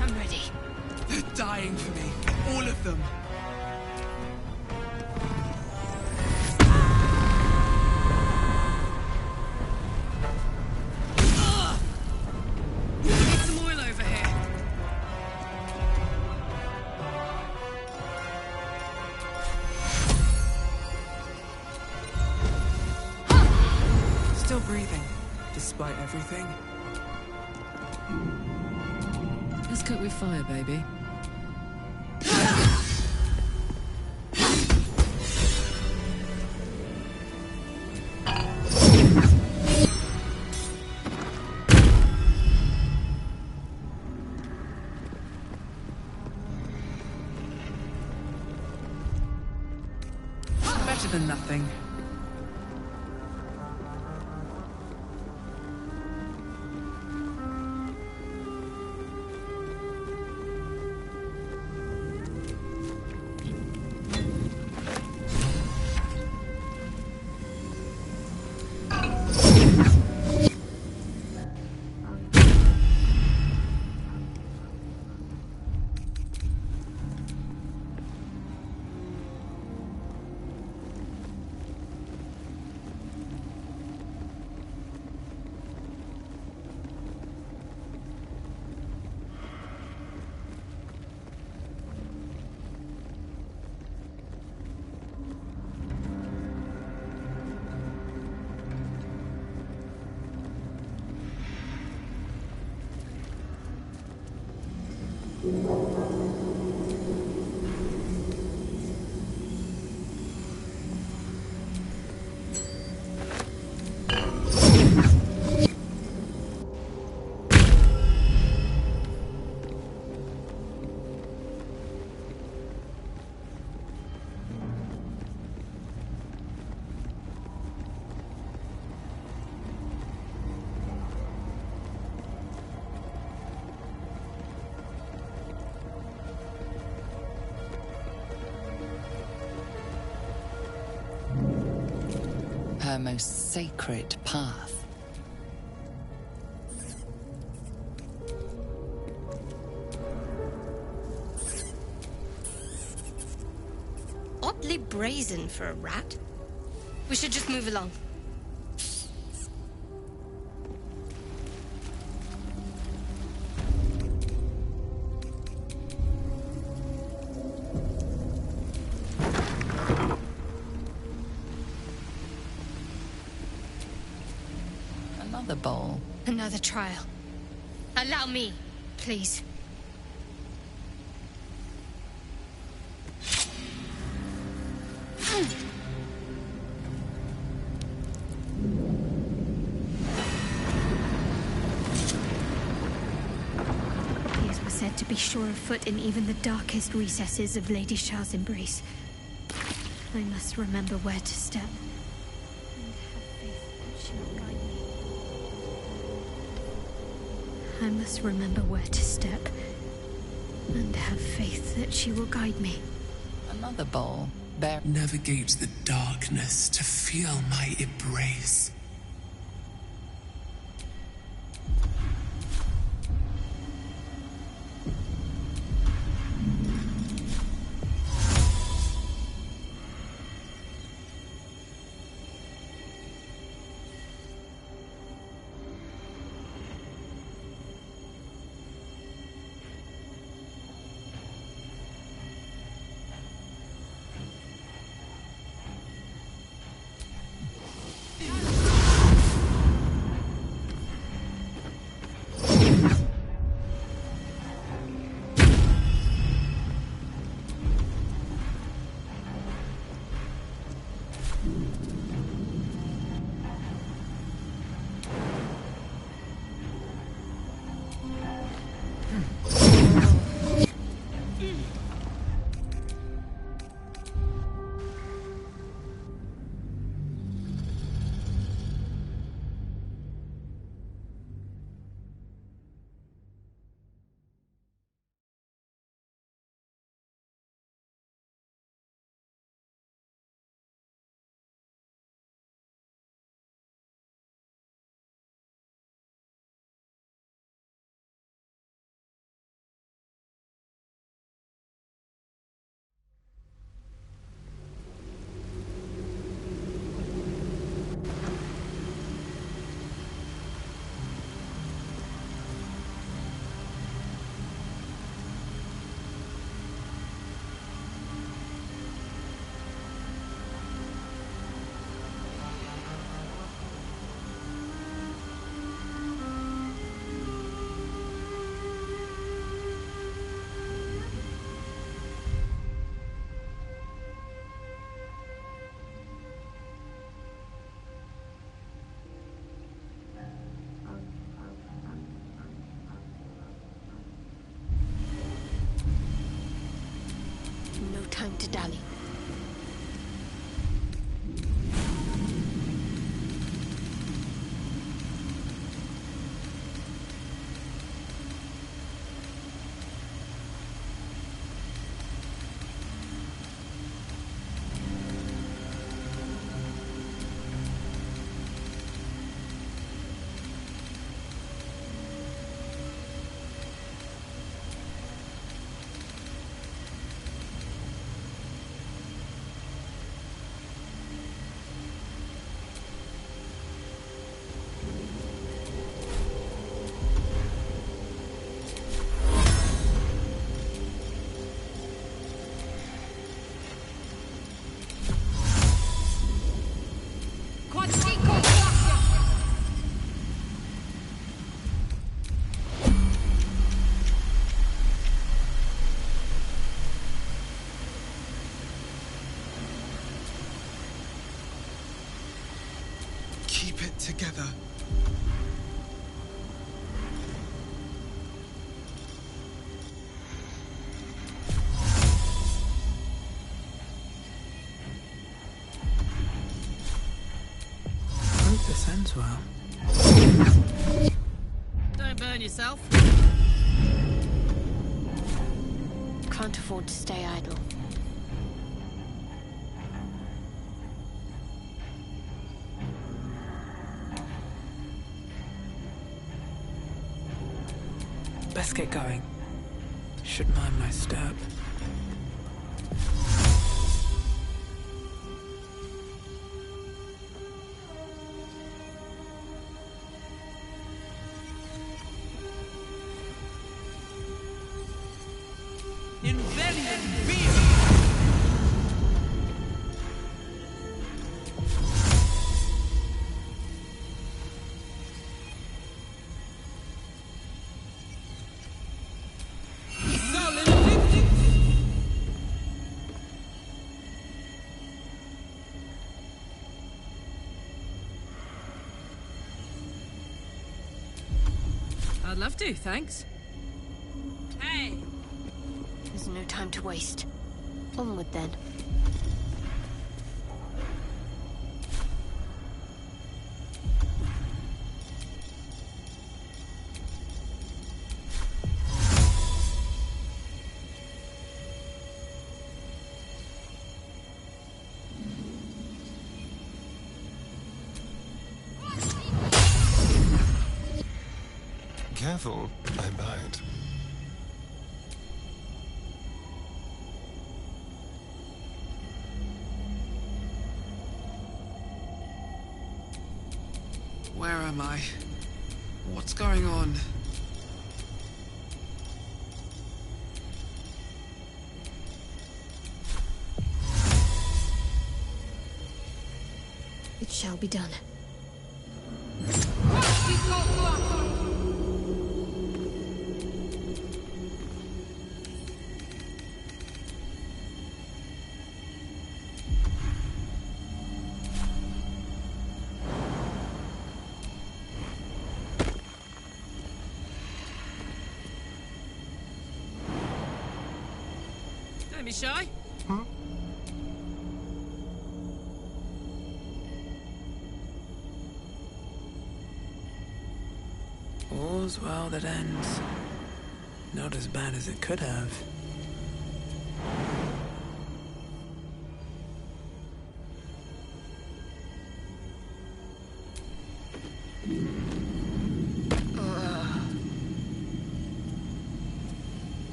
I'm ready. They're dying for me. All of them. Need some oil over here. Still breathing, despite everything. Let's cook with fire, baby. Better than nothing. Her most sacred path. Oddly brazen for a rat. We should just move along. Another bowl. Another trial. Allow me, please. These were said to be sure of foot in even the darkest recesses of Lady Shah's embrace. I must remember where to step. I must remember where to step and have faith that she will guide me. Another bowl. Navigate the darkness to feel my embrace. time to dally. Keep it together. Hope this ends well. Don't burn yourself. Can't afford to stay idle. Best get going. Shouldn't mind my step. In Velian I'd love to, thanks. Hey! There's no time to waste. Onward then. Careful, I bite. Where am I? What's going on? It shall be done. Don't be shy. All's well that ends. Not as bad as it could have.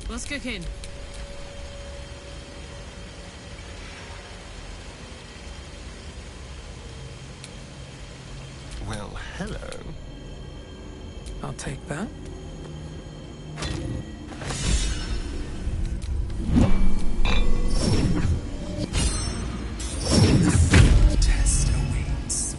What's cooking? Well, hello. I'll take that. Test awaits.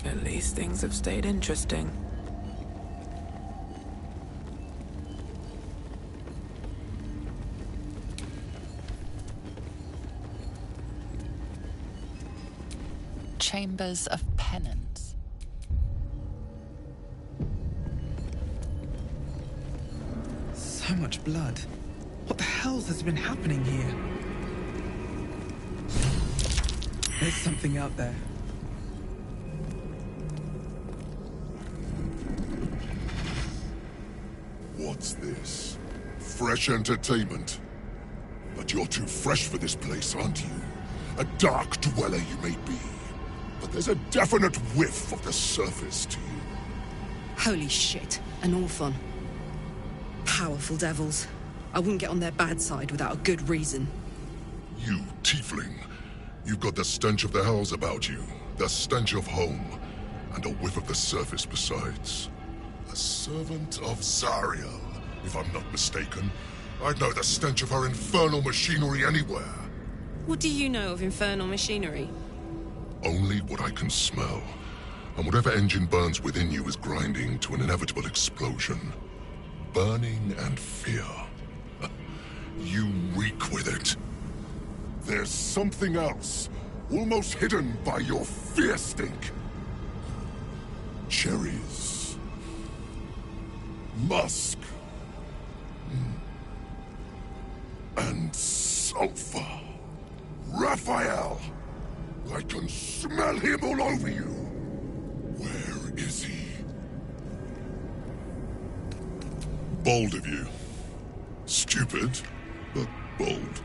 At least things have stayed interesting. Chambers of Penance. So much blood. What the hell has been happening here? There's something out there. What's this? Fresh entertainment? But you're too fresh for this place, aren't you? A dark dweller you may be, but there's a definite whiff of the surface to you. Holy shit, an orphan. Powerful devils. I wouldn't get on their bad side without a good reason. You, tiefling. You've got the stench of the hells about you, the stench of home, and a whiff of the surface besides. A servant of Zariel, if I'm not mistaken. I'd know the stench of her infernal machinery anywhere. What do you know of infernal machinery? Only what I can smell. And whatever engine burns within you is grinding to an inevitable explosion. Burning and fear. You reek with it. There's something else, almost hidden by your fear stink. Cherries. Musk. And sulfur. Raphael! I can smell him all over you. Where is he? Bold of you. Stupid, but bold.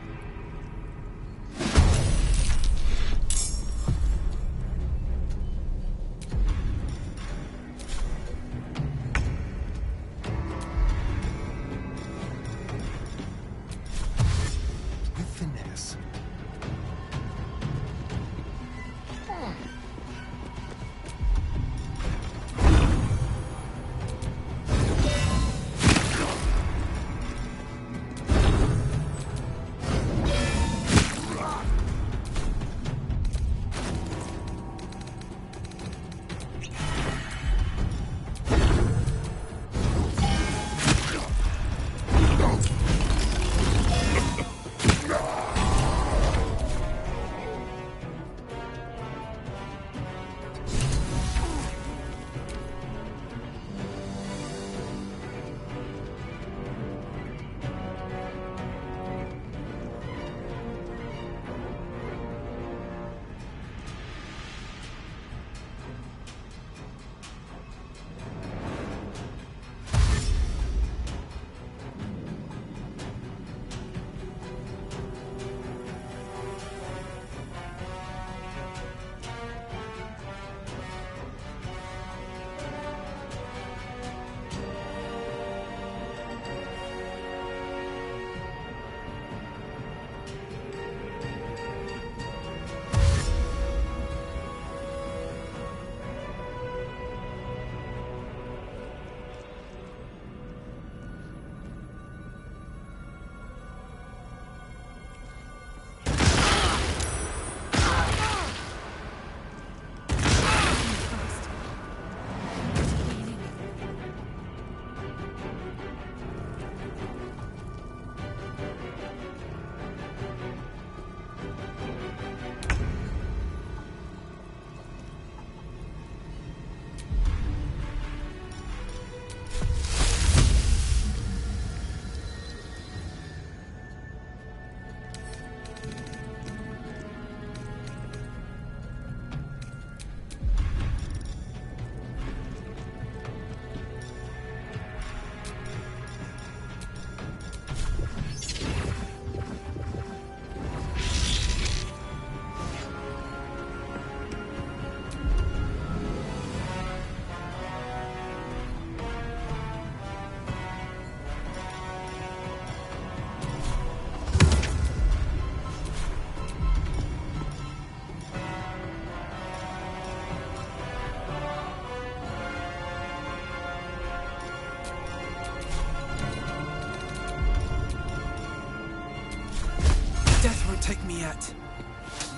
Take me yet.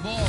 More.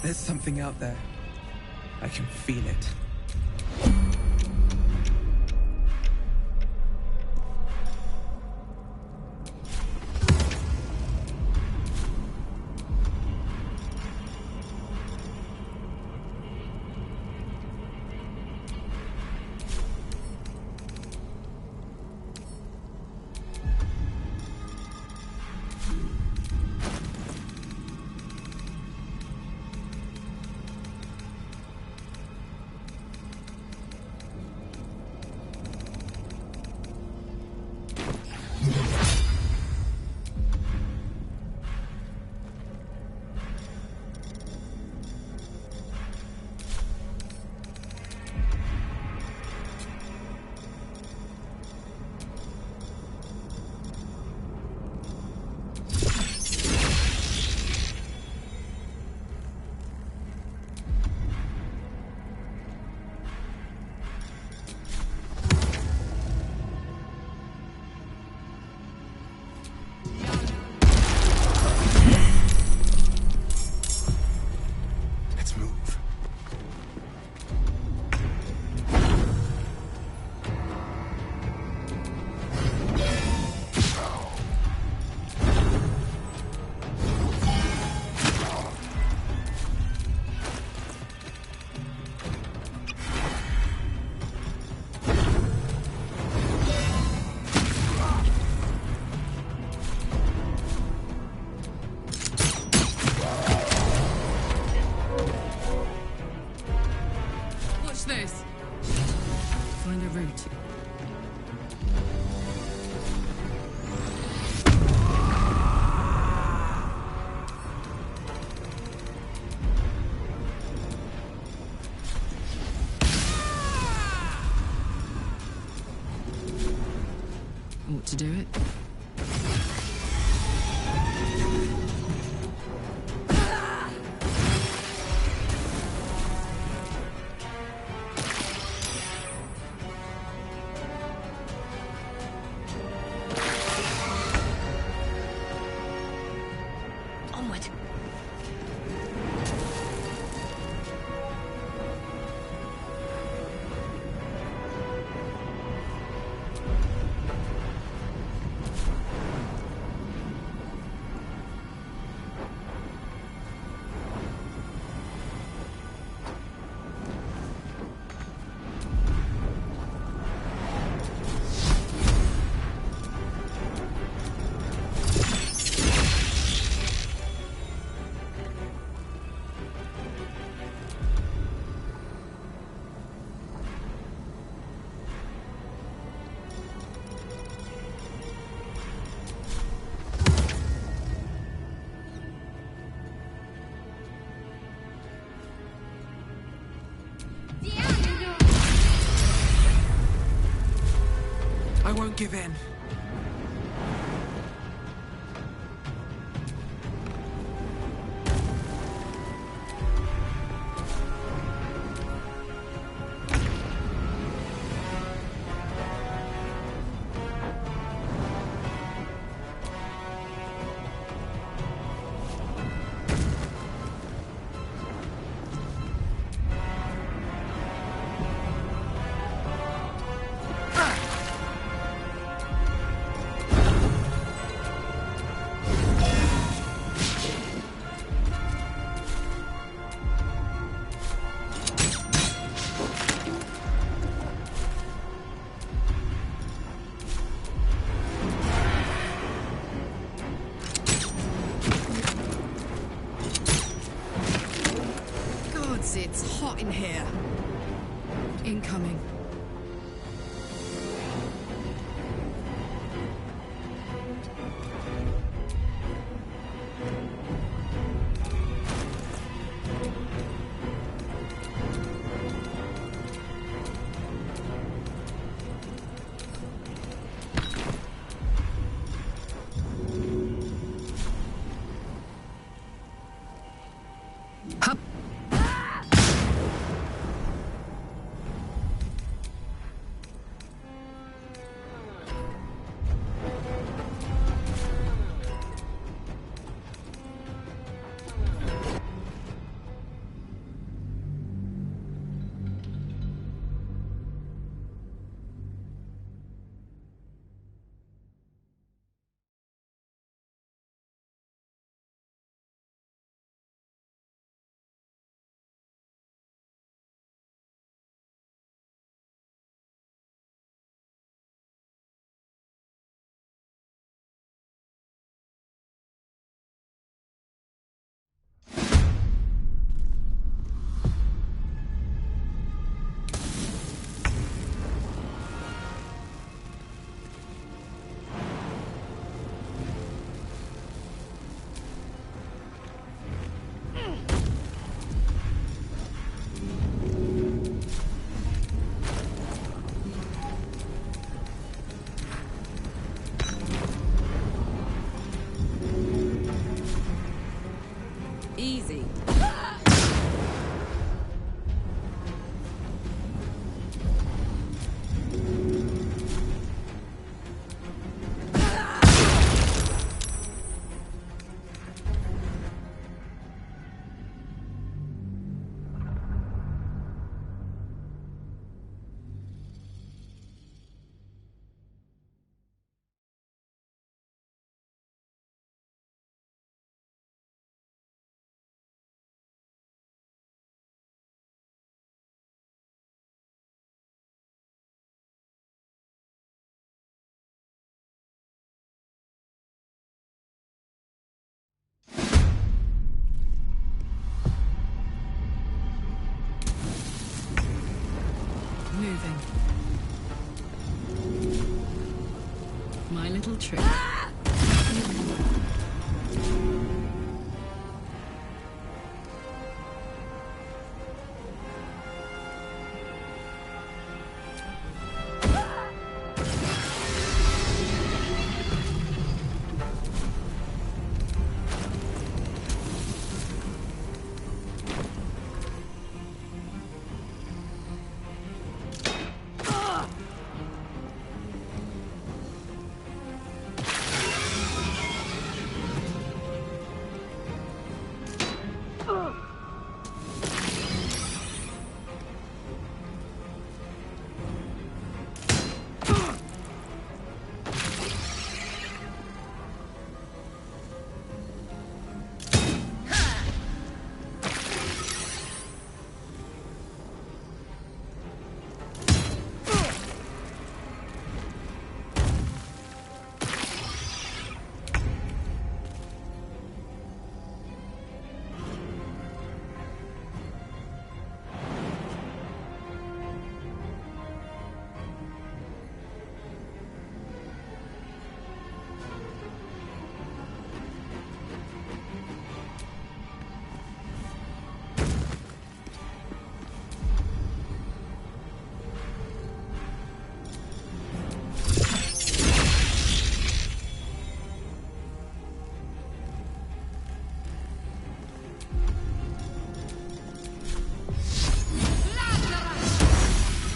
There's something out there. I can feel it. Ought to do it. Onward. I won't give in. It's hot in here. Incoming. moving. My little trick.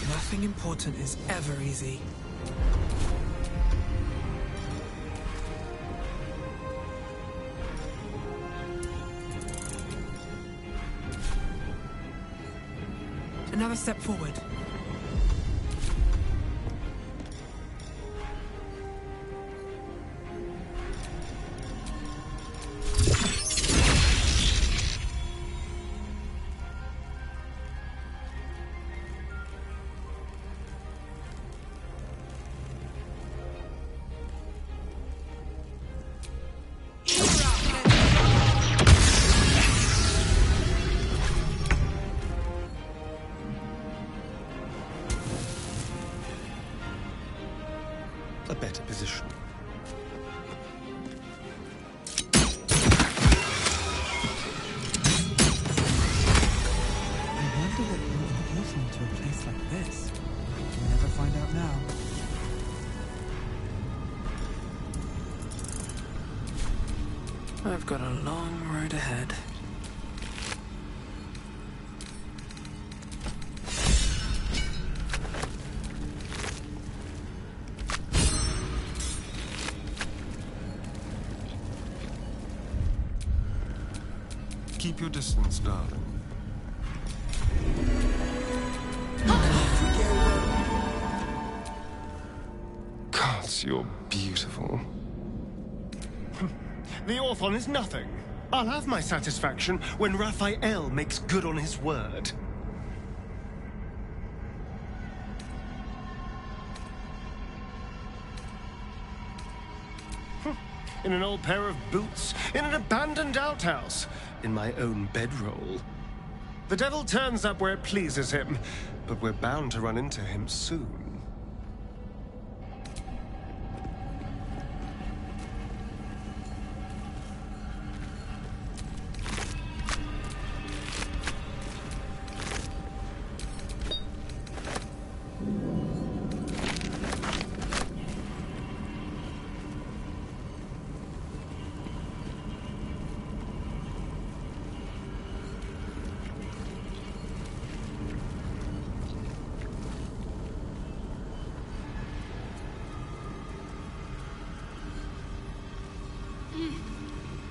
Nothing important is ever easy. Another step forward. A better position. I wonder what brought an orphan to a place like this. We'll never find out now. I've got a long road ahead. Keep your distance, darling. Gods, you're beautiful. The Orthon is nothing. I'll have my satisfaction when Raphael makes good on his word. In an old pair of boots, in an abandoned outhouse, in my own bedroll. The devil turns up where it pleases him, but we're bound to run into him soon.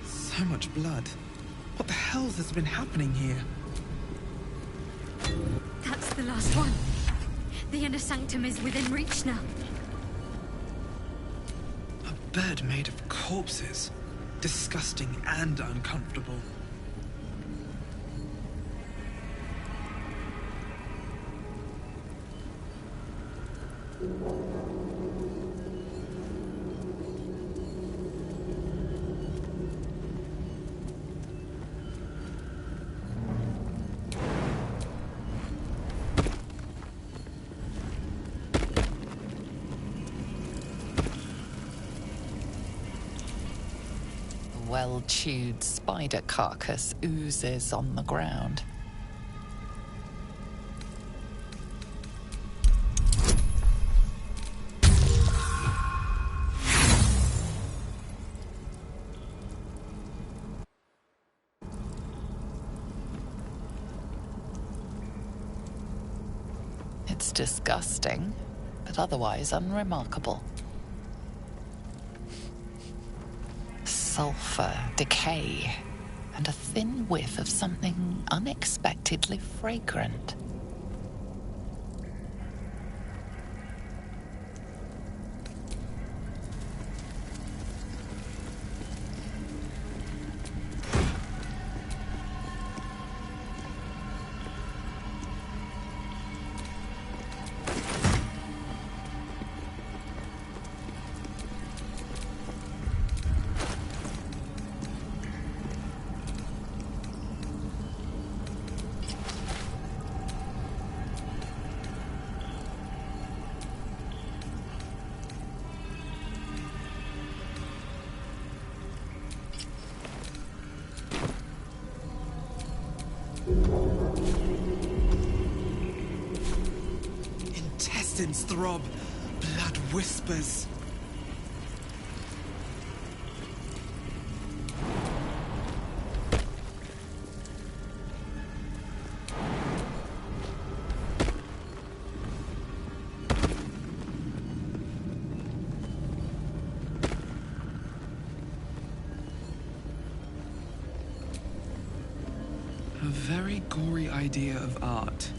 So much blood. What the hell has been happening here? That's the last one. The inner sanctum is within reach now. A bed made of corpses. Disgusting and uncomfortable. well-chewed spider carcass oozes on the ground. It's disgusting, but otherwise unremarkable. Sulfur, decay, and a thin whiff of something unexpectedly fragrant. Intestines throb, blood whispers. A very gory idea of art.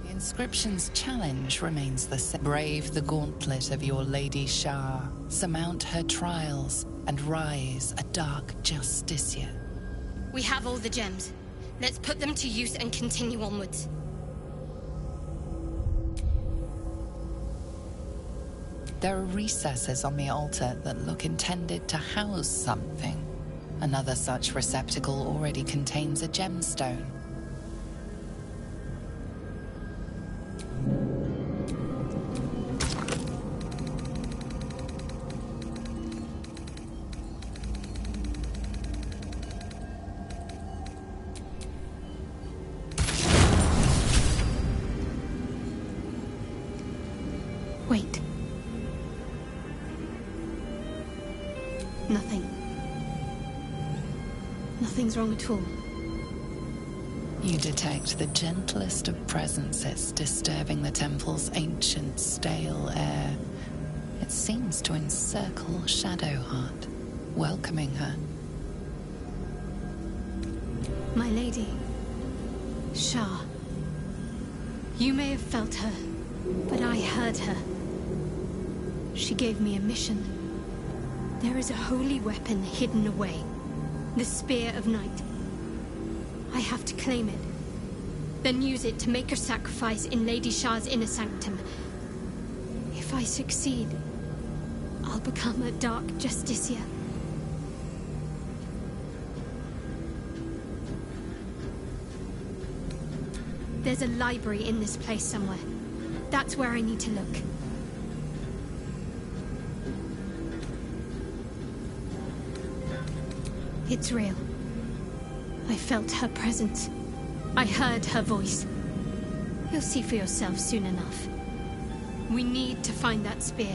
The inscription's challenge remains the same. Brave the gauntlet of your Lady Shah, surmount her trials, and rise a dark justiciar. We have all the gems. Let's put them to use and continue onwards. There are recesses on the altar that look intended to house something. Another such receptacle already contains a gemstone. Wait. Nothing. Nothing's wrong at all. You detect the gentlest of presences disturbing the temple's ancient, stale air. It seems to encircle Shadowheart, welcoming her. My lady, Shah. You may have felt her, but I heard her. She gave me a mission. There is a holy weapon hidden away. The Spear of Night. I have to claim it. Then use it to make a sacrifice in Lady Shah's inner sanctum. If I succeed, I'll become a Dark Justiciar. There's a library in this place somewhere. That's where I need to look. It's real. I felt her presence. I heard her voice. You'll see for yourself soon enough. We need to find that spear.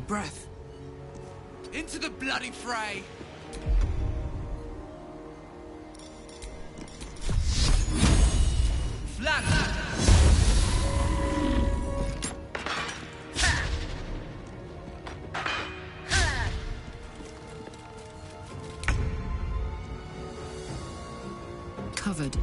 breath. Into the bloody fray! Flag! Covered.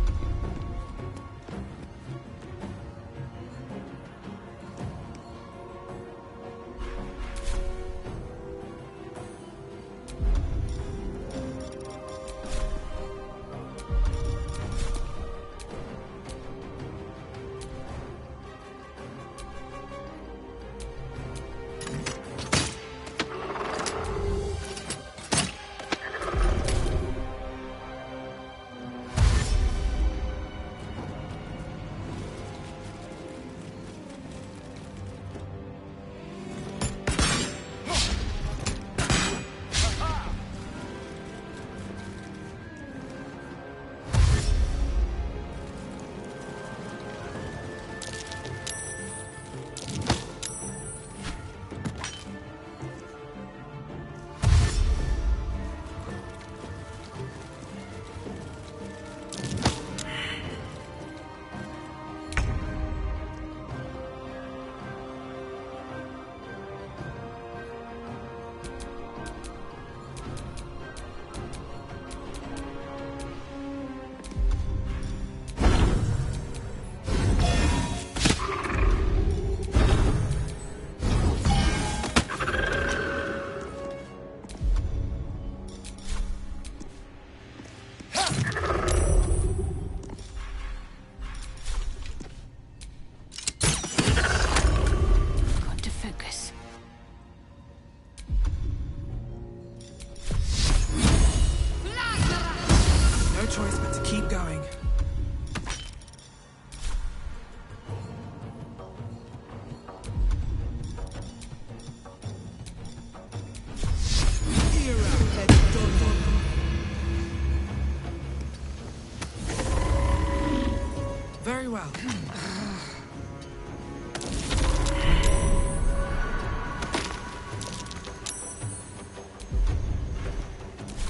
Choice but to keep going. Very well.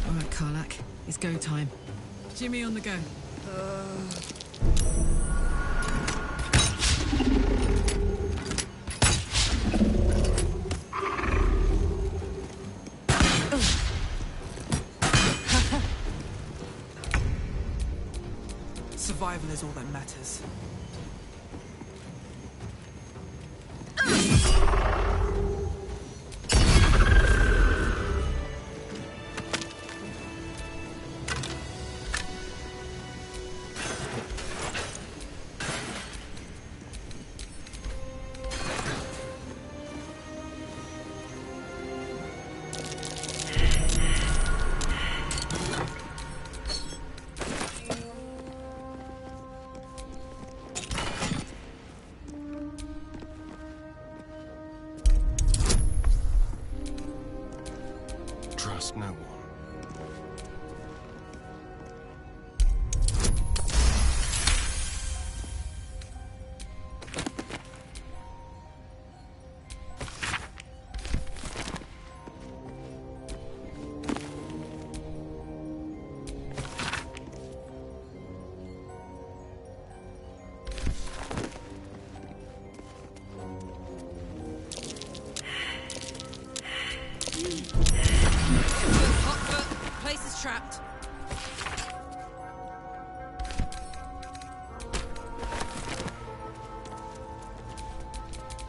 All right, Karlak. It's go time. Jimmy on the go. Survival is all that matters. Trust no one. Place is trapped.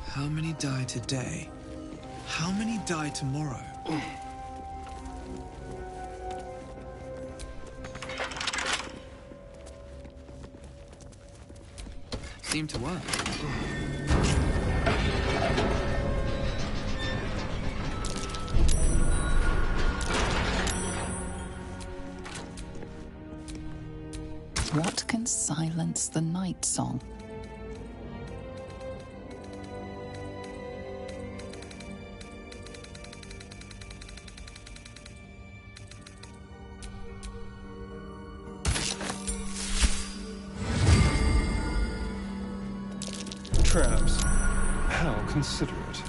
How many die today? How many die tomorrow? Seemed to work. What can silence the night song? Traps. How considerate.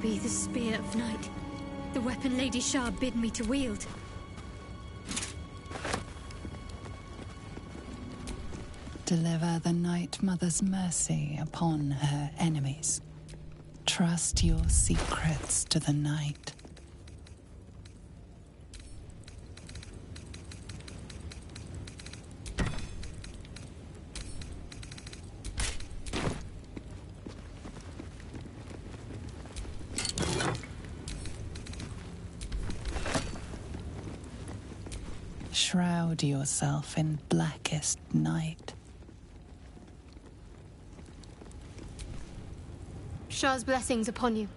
be the Spear of Night, the weapon Lady Shah bid me to wield. Deliver the Night Mother's mercy upon her enemies. Trust your secrets to the night. Shroud yourself in blackest night. Shah's blessings upon you.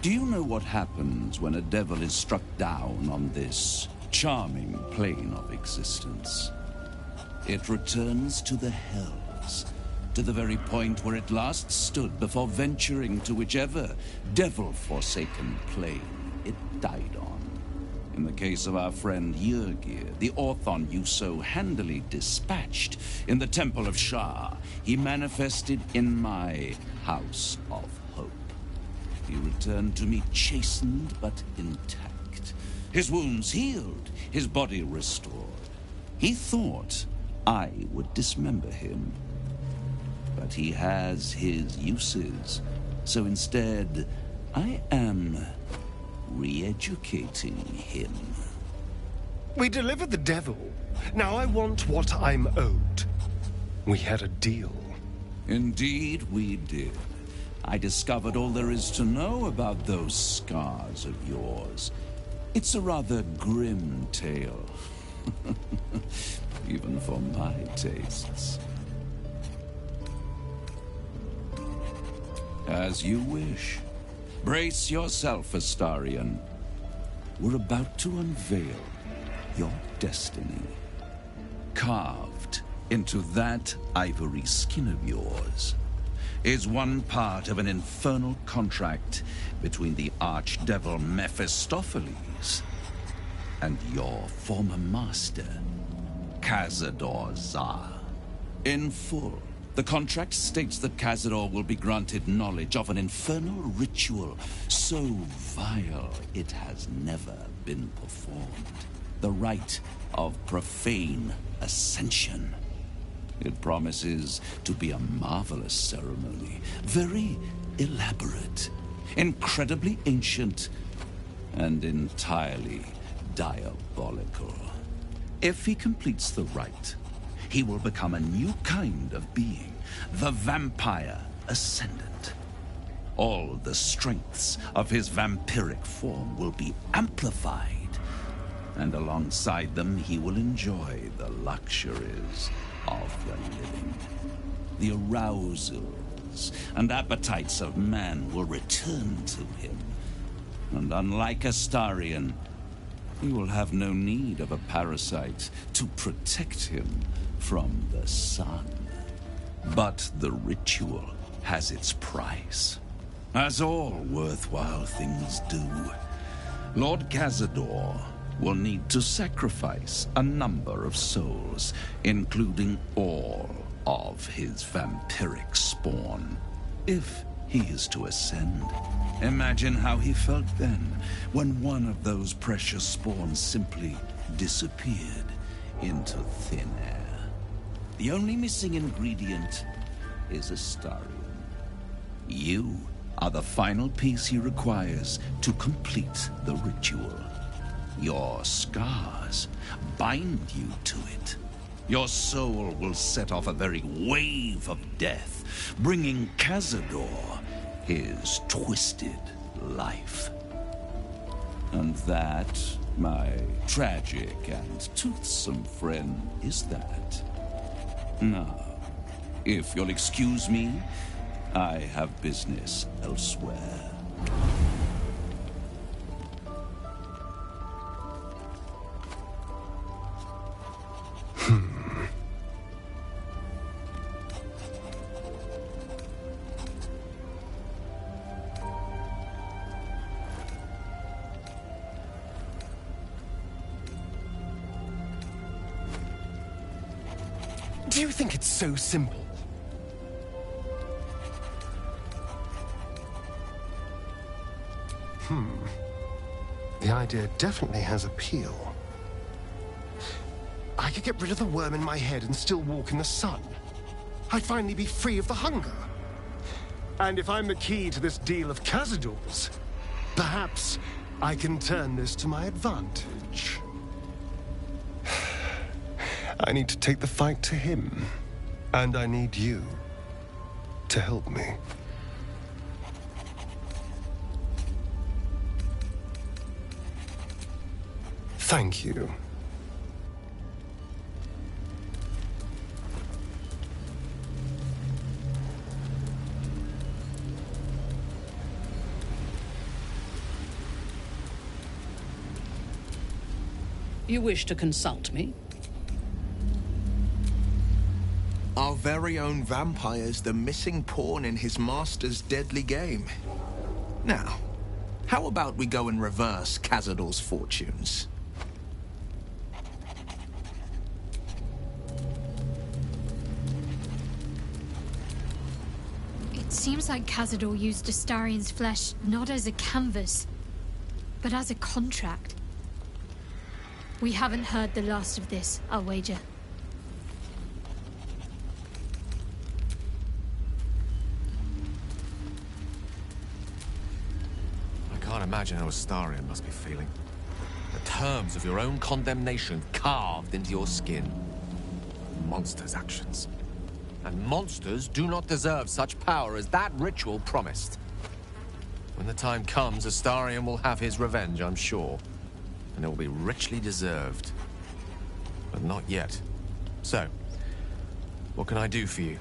Do you know what happens when a devil is struck down on this charming plane of existence? It returns to the hells, to the very point where it last stood before venturing to whichever devil-forsaken plane it died on. In the case of our friend Durge, the Orthon you so handily dispatched in the Temple of Shah, he manifested in my House of Hope. He returned to me chastened but intact, his wounds healed, his body restored. He thought I would dismember him, but he has his uses, so instead I am re-educating him. We delivered the devil. Now I want what I'm owed. We had a deal. Indeed we did. I discovered all there is to know about those scars of yours. It's a rather grim tale. Even for my tastes. As you wish. Brace yourself, Astarion. We're about to unveil your destiny. Carved into that ivory skin of yours is one part of an infernal contract between the archdevil Mephistopheles and your former master, Cazador Zar. In full, the contract states that Cazador will be granted knowledge of an infernal ritual so vile it has never been performed. The rite of profane ascension. It promises to be a marvelous ceremony, very elaborate, incredibly ancient, and entirely diabolical. If he completes the rite, he will become a new kind of being, the Vampire Ascendant. All the strengths of his vampiric form will be amplified, and alongside them he will enjoy the luxuries of the living. The arousals and appetites of man will return to him, and unlike Astarion, he will have no need of a parasite to protect him from the sun. But the ritual has its price. As all worthwhile things do, Lord Cazador will need to sacrifice a number of souls, including all of his vampiric spawn, if he is to ascend. Imagine how he felt then, when one of those precious spawns simply disappeared into thin air. The only missing ingredient is Astarion. You are the final piece he requires to complete the ritual. Your scars bind you to it. Your soul will set off a very wave of death, bringing Cazador his twisted life. And that, my tragic and toothsome friend, is that. Now, if you'll excuse me, I have business elsewhere. Do you think it's so simple? The idea definitely has appeal. I could get rid of the worm in my head and still walk in the sun. I'd finally be free of the hunger. And if I'm the key to this deal of Cazador's, perhaps I can turn this to my advantage. I need to take the fight to him, and I need you to help me. Thank you. You wish to consult me? Our very own vampire's the missing pawn in his master's deadly game. Now, how about we go and reverse Cazador's fortunes? It seems like Cazador used Astarion's flesh not as a canvas, but as a contract. We haven't heard the last of this, I'll wager. I can't imagine how Astarion must be feeling. The terms of your own condemnation carved into your skin. Monsters' actions. And monsters do not deserve such power as that ritual promised. When the time comes, Astarion will have his revenge, I'm sure. And it will be richly deserved. But not yet. So, what can I do for you?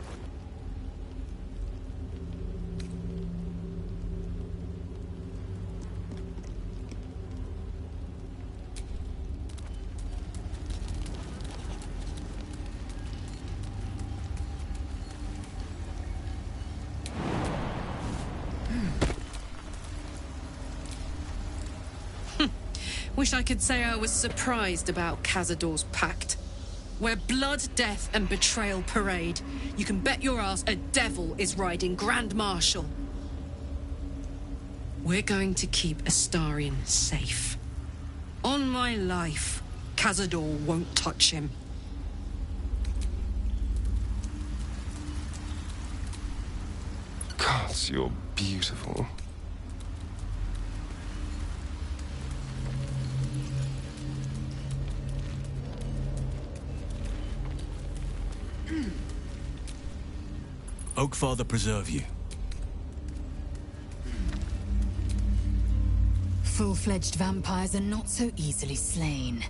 Wish I could say I was surprised about Cazador's pact. Where blood, death, and betrayal parade, you can bet your ass a devil is riding Grand Marshal. We're going to keep Astarion safe. On my life, Cazador won't touch him. Gods, you're beautiful. Oakfather preserve you. Full-fledged vampires are not so easily slain.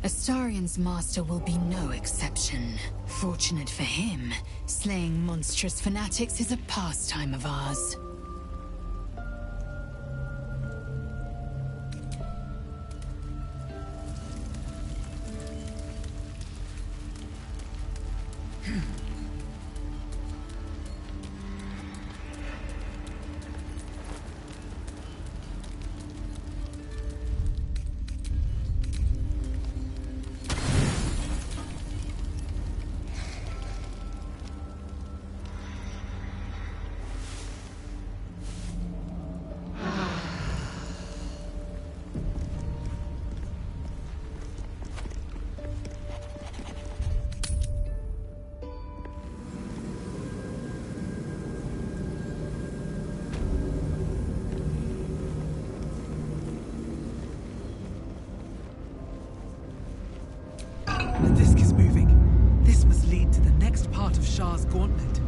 Astarion's master will be no exception. Fortunate for him, slaying monstrous fanatics is a pastime of ours. part of Shah's gauntlet.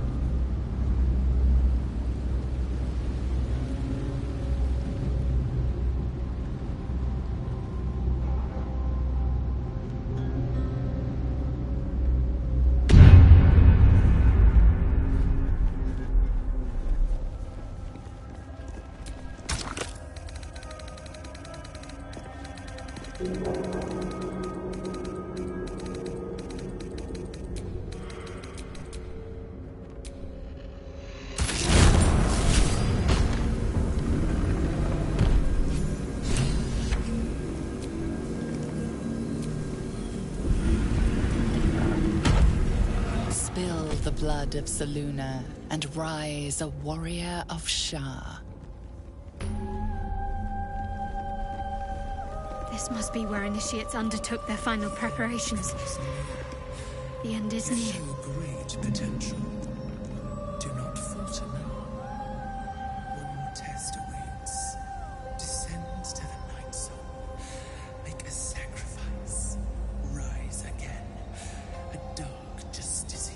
Spill the blood of Selûne and rise a warrior of Shah. This must be where initiates undertook their final preparations. The end is near. Show great potential. Do not falter now. One more test awaits. Descend to the night zone. Make a sacrifice. Rise again. A dark Justicia.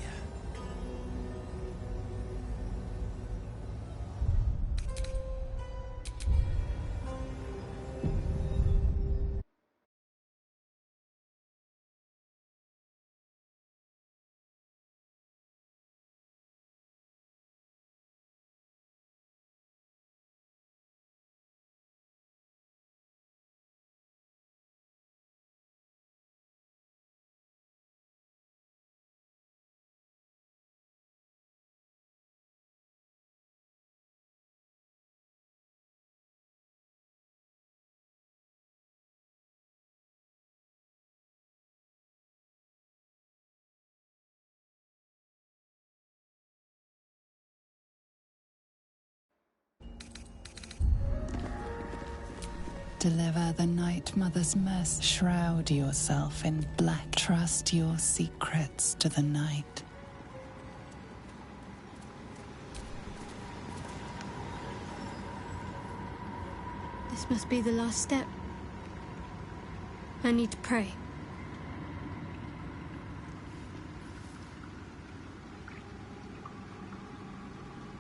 Deliver the Night Mother's mercy. Shroud yourself in black. Trust your secrets to the night. This must be the last step. I need to pray.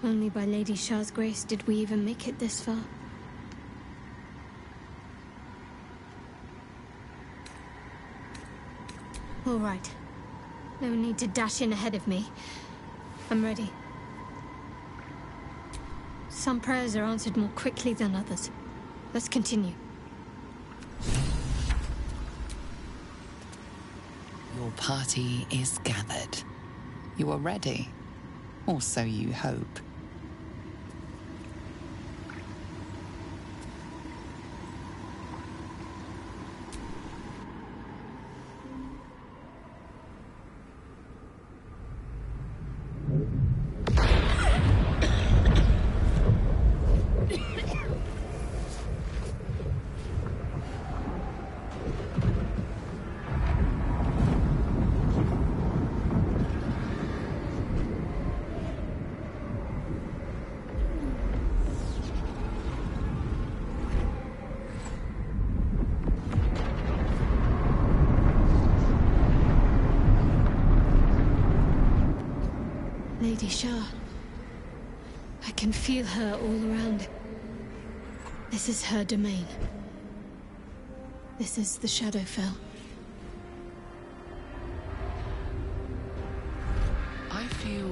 Only by Lady Shah's grace did we even make it this far. All right. No need to dash in ahead of me. I'm ready. Some prayers are answered more quickly than others. Let's continue. Your party is gathered. You are ready. Or so you hope. Lady Shah. I can feel her all around. This is her domain. This is the Shadowfell. I feel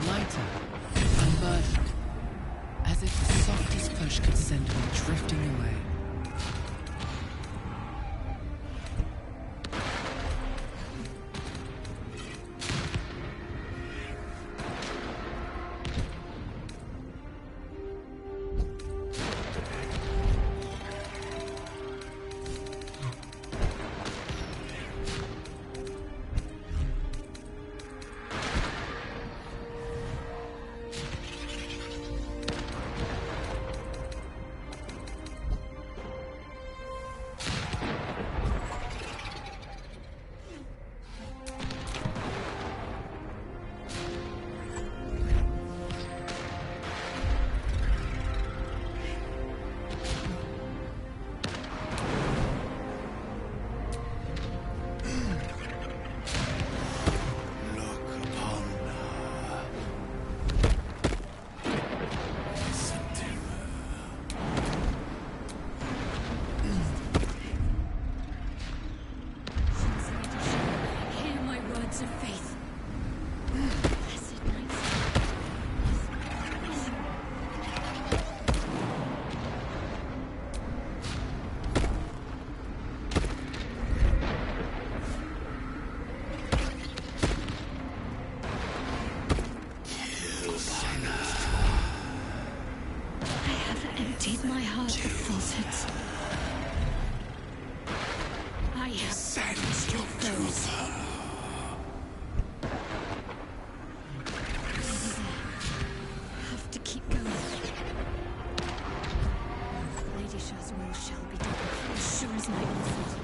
lighter, unburdened, as if the softest push could send me drifting away. of faith. Blessed night. I have emptied my heart of falsehoods. I have silenced your foes. Have to keep going. Lady Shah's will shall be done, as sure as night will fall.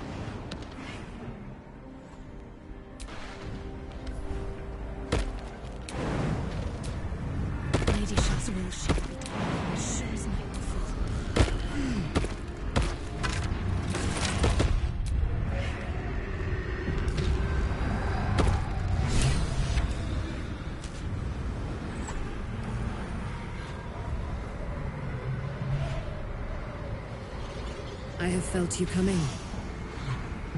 Lady Shah's will shall be done, as sure as night will fall. I have felt you coming.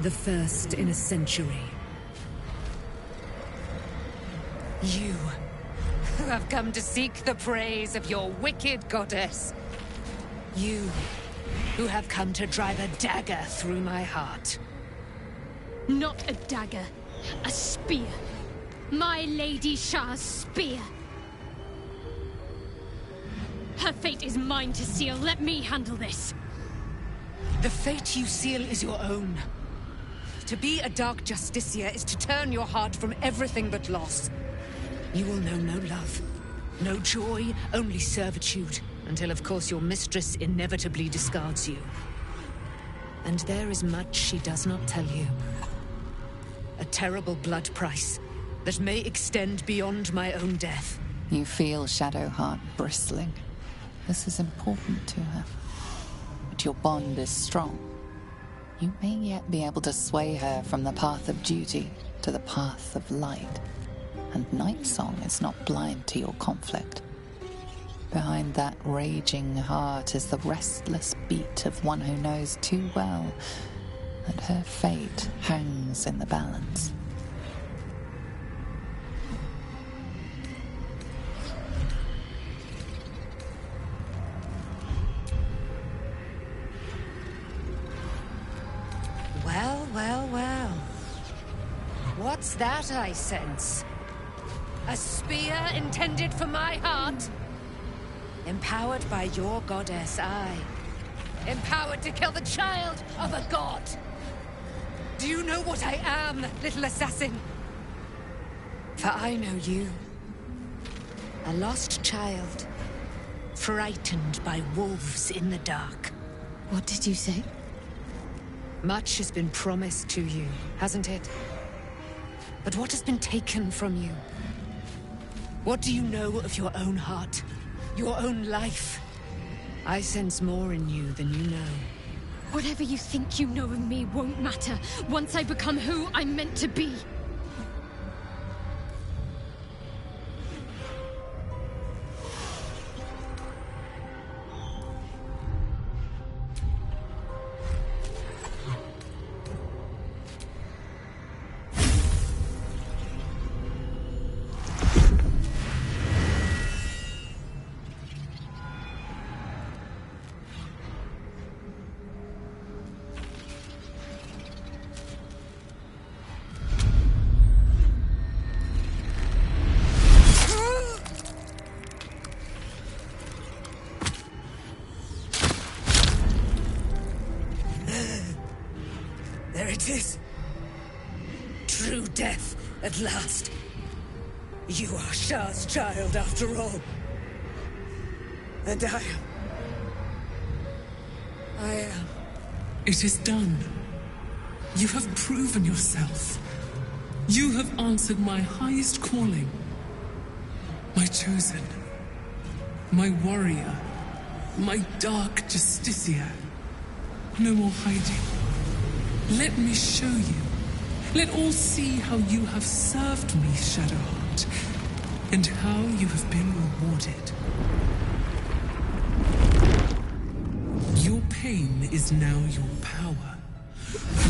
The first in a century. You, who have come to seek the praise of your wicked goddess. You, who have come to drive a dagger through my heart. Not a dagger, a spear. My Lady Shah's spear. Her fate is mine to seal. Let me handle this. The fate you seal is your own. To be a Dark Justiciar is to turn your heart from everything but loss. You will know no love, no joy, only servitude, until of course your mistress inevitably discards you. And there is much she does not tell you. A terrible blood price that may extend beyond my own death. You feel Shadowheart bristling. This is important to her. But your bond is strong. You may yet be able to sway her from the path of duty to the path of light. And Nightsong is not blind to your conflict. Behind that raging heart is the restless beat of one who knows too well that her fate hangs in the balance. Well, well, well. What's that I sense? A spear intended for my heart? Empowered by your goddess, I. Empowered to kill the child of a god. Do you know what I am, little assassin? For I know you. A lost child. Frightened by wolves in the dark. What did you say? Much has been promised to you, hasn't it? But what has been taken from you? What do you know of your own heart? Your own life? I sense more in you than you know. Whatever you think you know of me won't matter once I become who I'm meant to be. There it is. True death, at last. You are Shah's child, after all. And I am... It is done. You have proven yourself. You have answered my highest calling. My chosen. My warrior. My dark justiciar. No more hiding. Let me show you. Let all see how you have served me, Shadowheart, and how you have been rewarded. Your pain is now your power.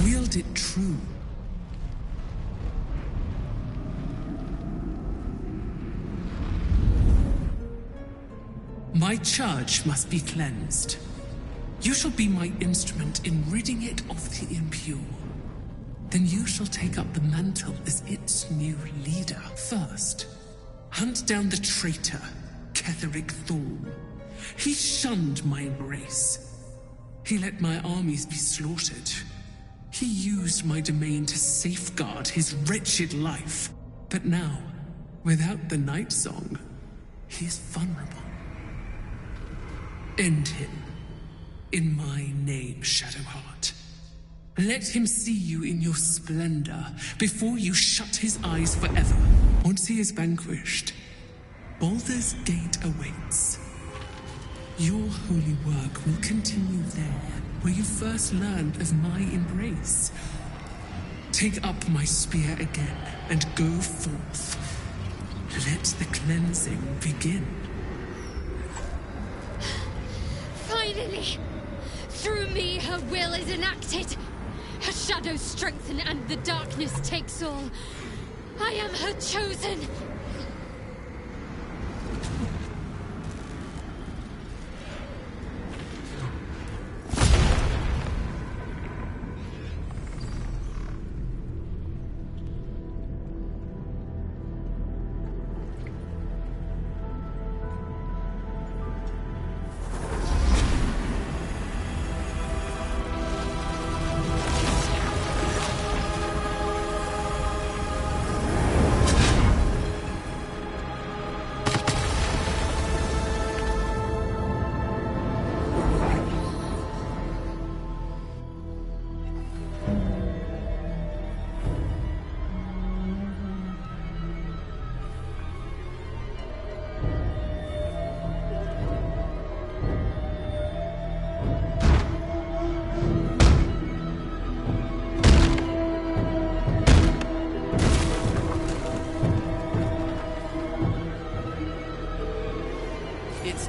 Wield it true. My church must be cleansed. You shall be my instrument in ridding it of the impure. Then you shall take up the mantle as its new leader. First, hunt down the traitor, Ketheric Thorm. He shunned my embrace. He let my armies be slaughtered. He used my domain to safeguard his wretched life. But now, without the Night Song, he is vulnerable. End him. In my name, Shadowheart. Let him see you in your splendor before you shut his eyes forever. Once he is vanquished, Baldur's Gate awaits. Your holy work will continue there, where you first learned of my embrace. Take up my spear again and go forth. Let the cleansing begin. Finally! Through me, her will is enacted. Her shadows strengthen and the darkness takes all. I am her chosen.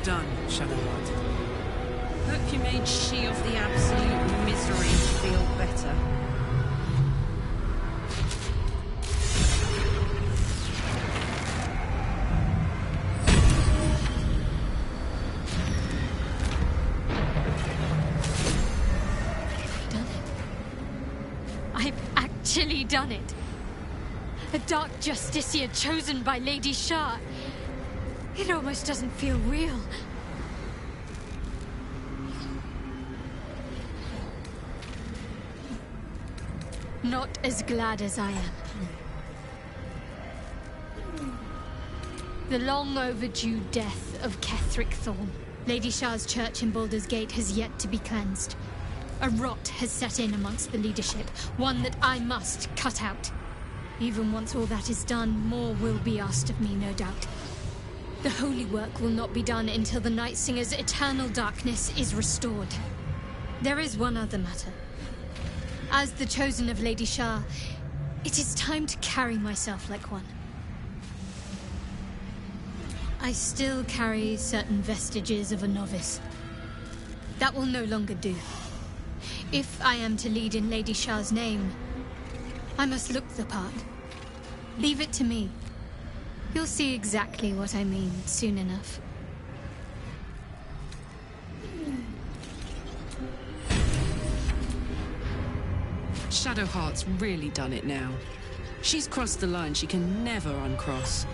Done, Shadowheart. Hope you made she of the absolute misery feel better. Done it. I've actually done it. A dark justiciar chosen by Lady Shah. It almost doesn't feel real. Not as glad as I am. The long overdue death of Ketheric Thorm. Lady Shah's church in Baldur's Gate has yet to be cleansed. A rot has set in amongst the leadership, one that I must cut out. Even once all that is done, more will be asked of me, no doubt. The holy work will not be done until the Night Singer's eternal darkness is restored. There is one other matter. As the chosen of Lady Shah, it is time to carry myself like one. I still carry certain vestiges of a novice. That will no longer do. If I am to lead in Lady Shah's name, I must look the part. Leave it to me. You'll see exactly what I mean soon enough. Shadowheart's really done it now. She's crossed the line she can never uncross.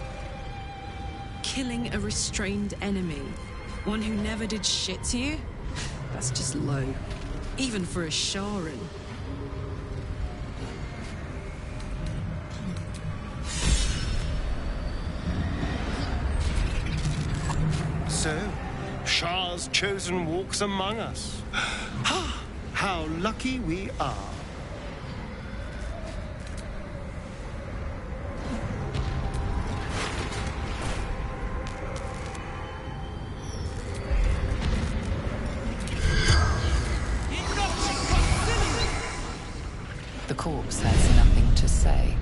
Killing a restrained enemy, one who never did shit to you? That's just low. Even for a Sharan. So, Shah's chosen walks among us. How lucky we are. The corpse has nothing to say.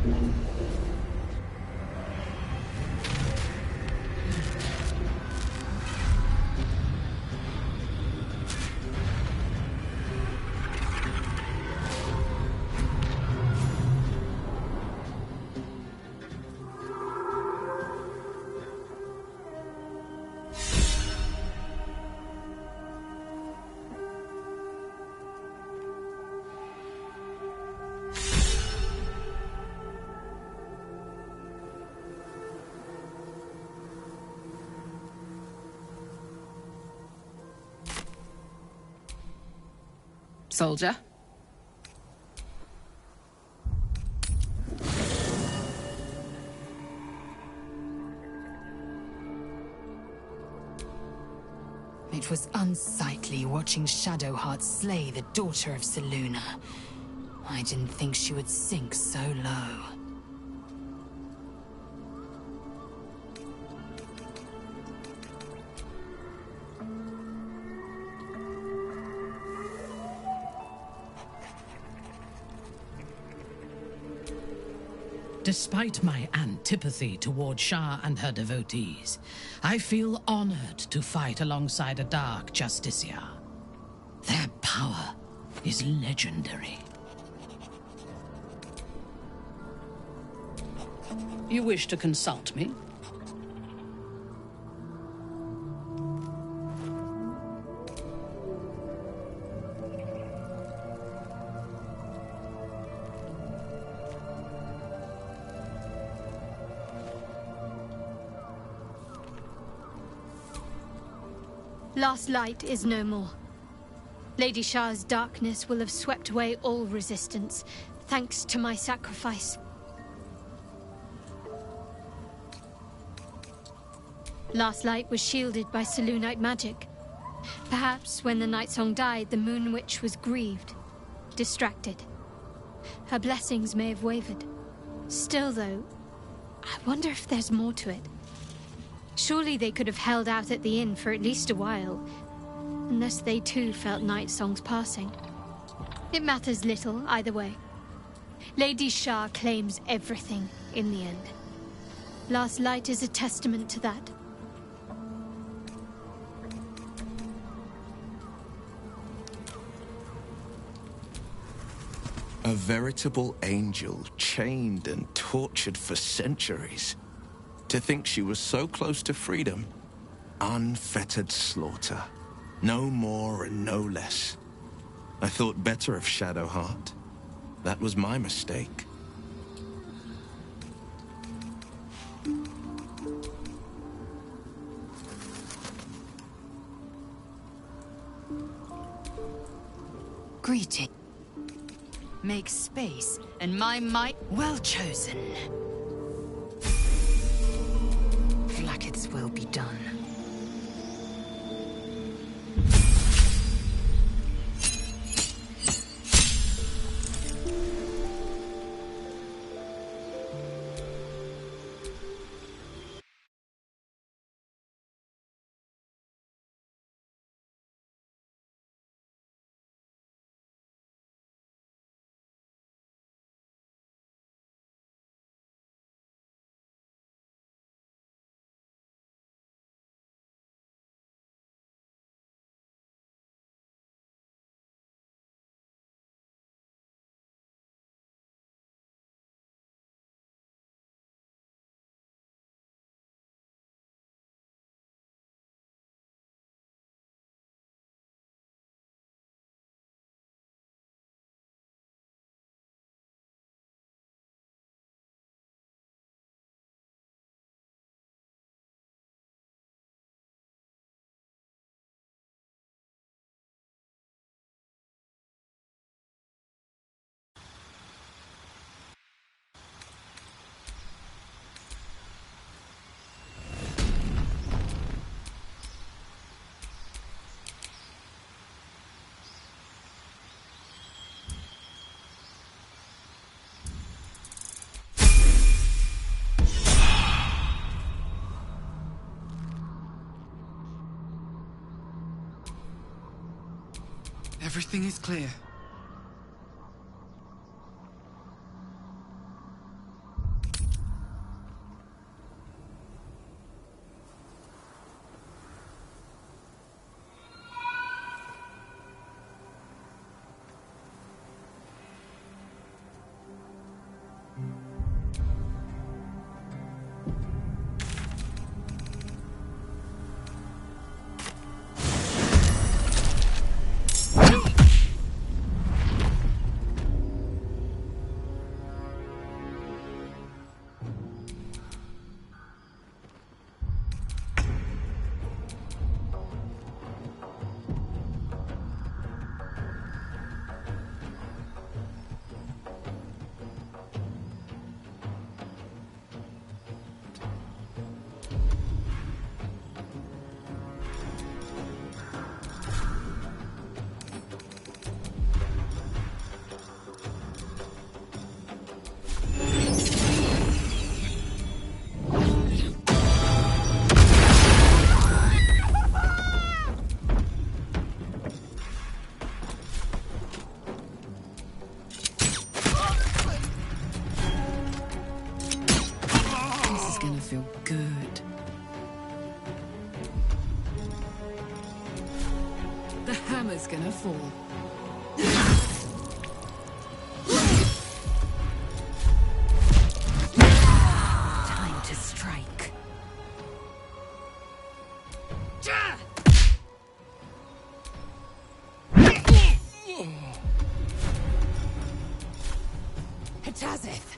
soldier. It was unsightly watching Shadowheart slay the daughter of Selûne. I didn't think she would sink so low. Despite my antipathy toward Shah and her devotees, I feel honored to fight alongside a dark justiciar. Their power is legendary. You wish to consult me? Last light is no more. Lady Shah's darkness will have swept away all resistance, thanks to my sacrifice. Last light was shielded by Selûnite magic. Perhaps when the Night Song died, the Moon Witch was grieved, distracted. Her blessings may have wavered. Still, though, I wonder if there's more to it. Surely they could have held out at the inn for at least a while, unless they too felt Night Song's passing. It matters little either way. Lady Shah claims everything in the end. Last light is a testament to that. A veritable angel, chained and tortured for centuries. To think she was so close to freedom. Unfettered slaughter. No more and no less. I thought better of Shadowheart. That was my mistake. Greeting. Make space, and my might well chosen. Blackett's will be done. Everything is clear. is gonna feel good. The hammer's gonna fall. Time to strike. Hatazeth!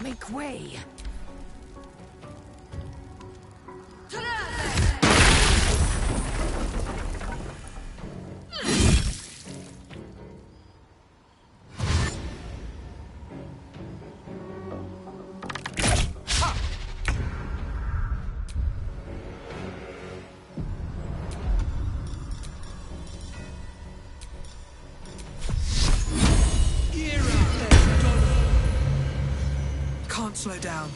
Make way! Can't slow down.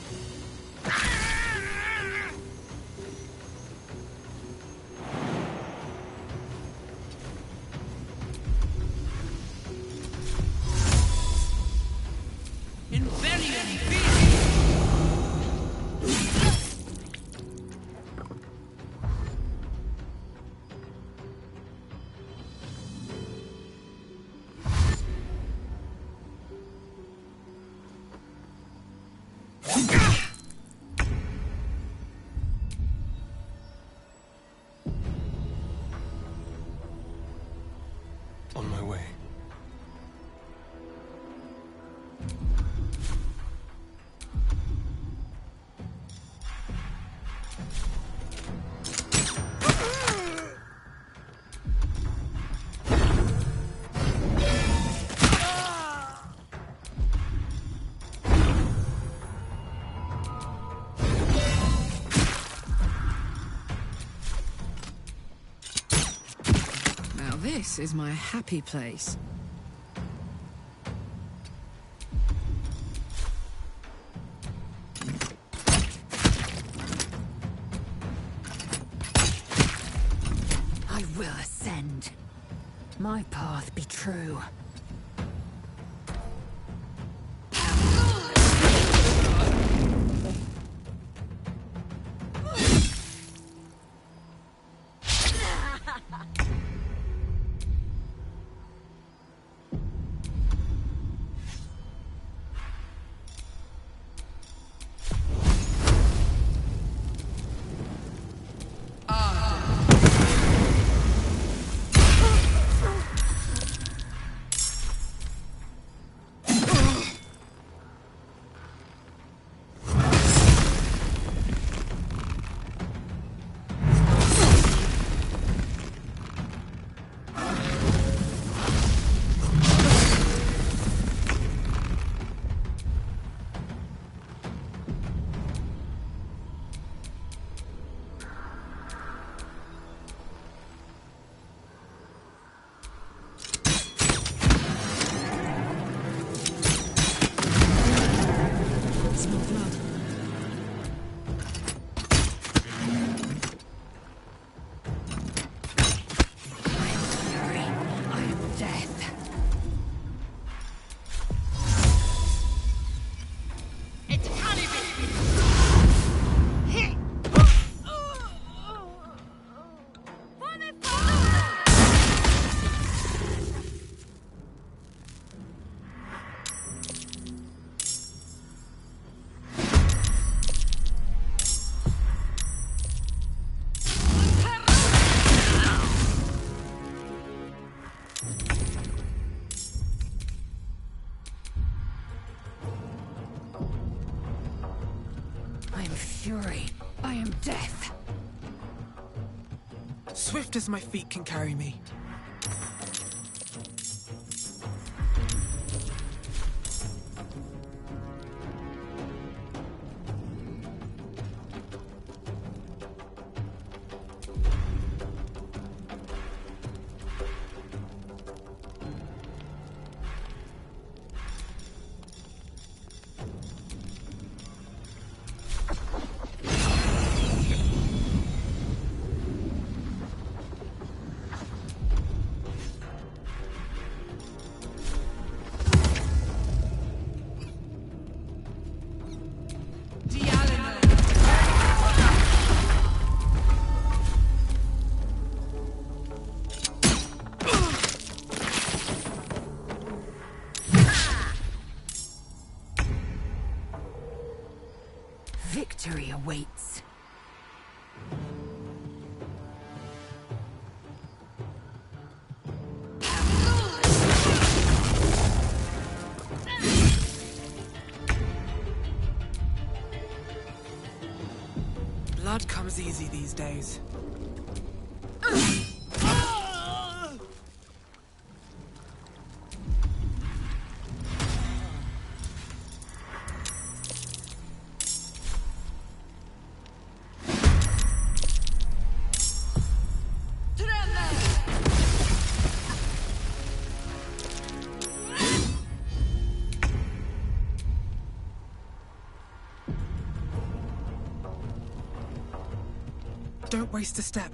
On my way. Now this is my happy place. I will ascend. My path be true. I am fury. I am death. Swift as my feet can carry me. Victory awaits. Blood comes easy these days. Don't waste a step.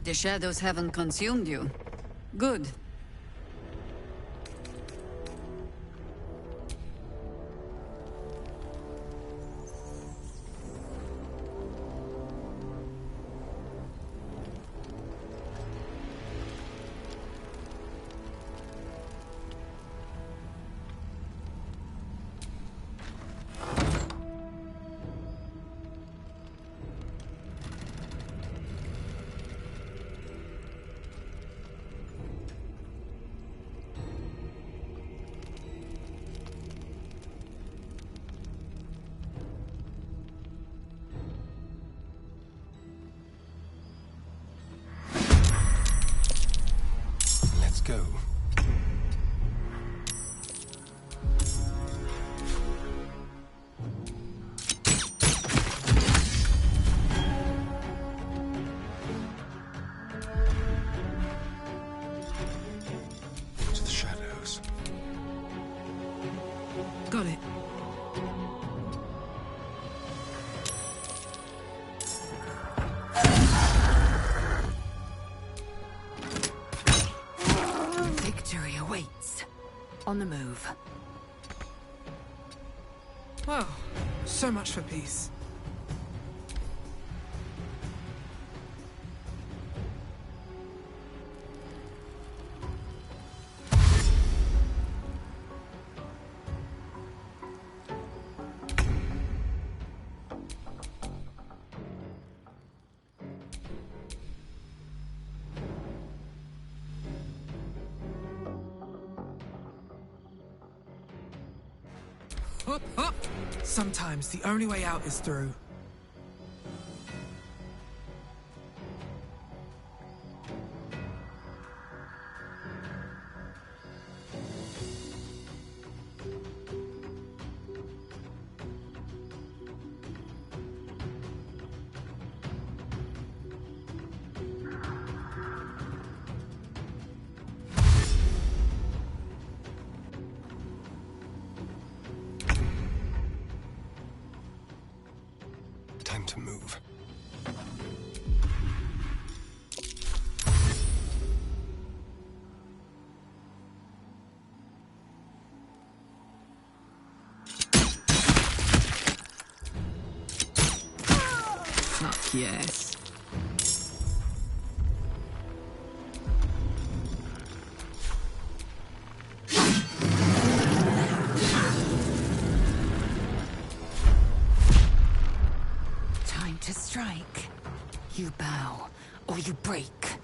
The shadows haven't consumed you. Good. Go. To the shadows. Got it. Victory awaits. On the move. Well, so much for peace. Sometimes the only way out is through. Time to move. Fuck yes. Time to strike. You bow, or you break.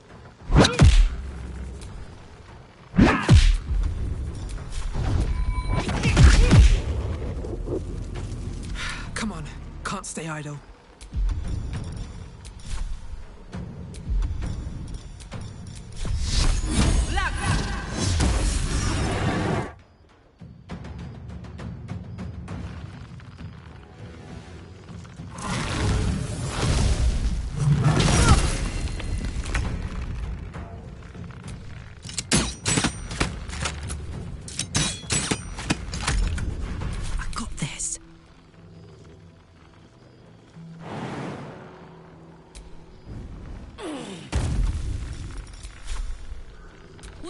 Come on, can't stay idle.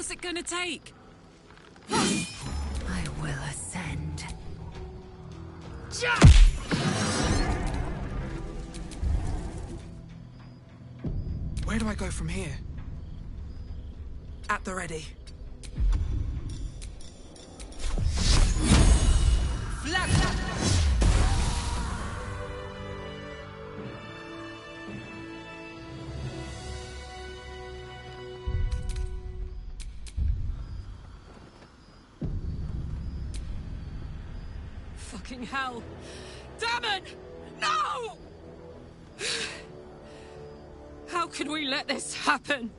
hell's it gonna take? I will ascend. Where do I go from here? At the ready. Fucking hell! Damn it! No! How could we let this happen?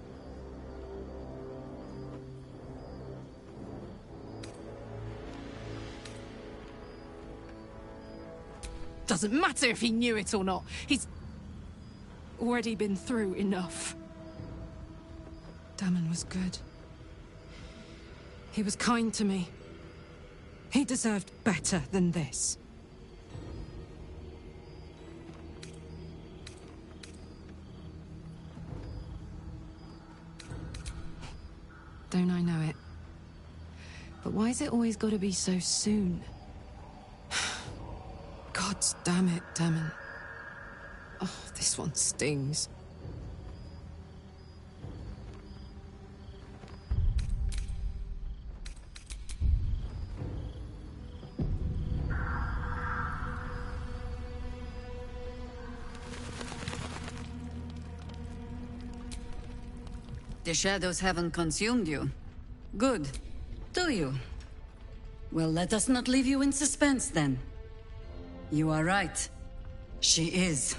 Doesn't matter if he knew it or not. He's already been through enough. Damon was good. He was kind to me. He deserved better than this. Don't I know it? But why's it always got to be so soon? God damn it, Damon. Oh, this one stings. The shadows haven't consumed you. Good. Do you? Well, let us not leave you in suspense, then. You are right. She is.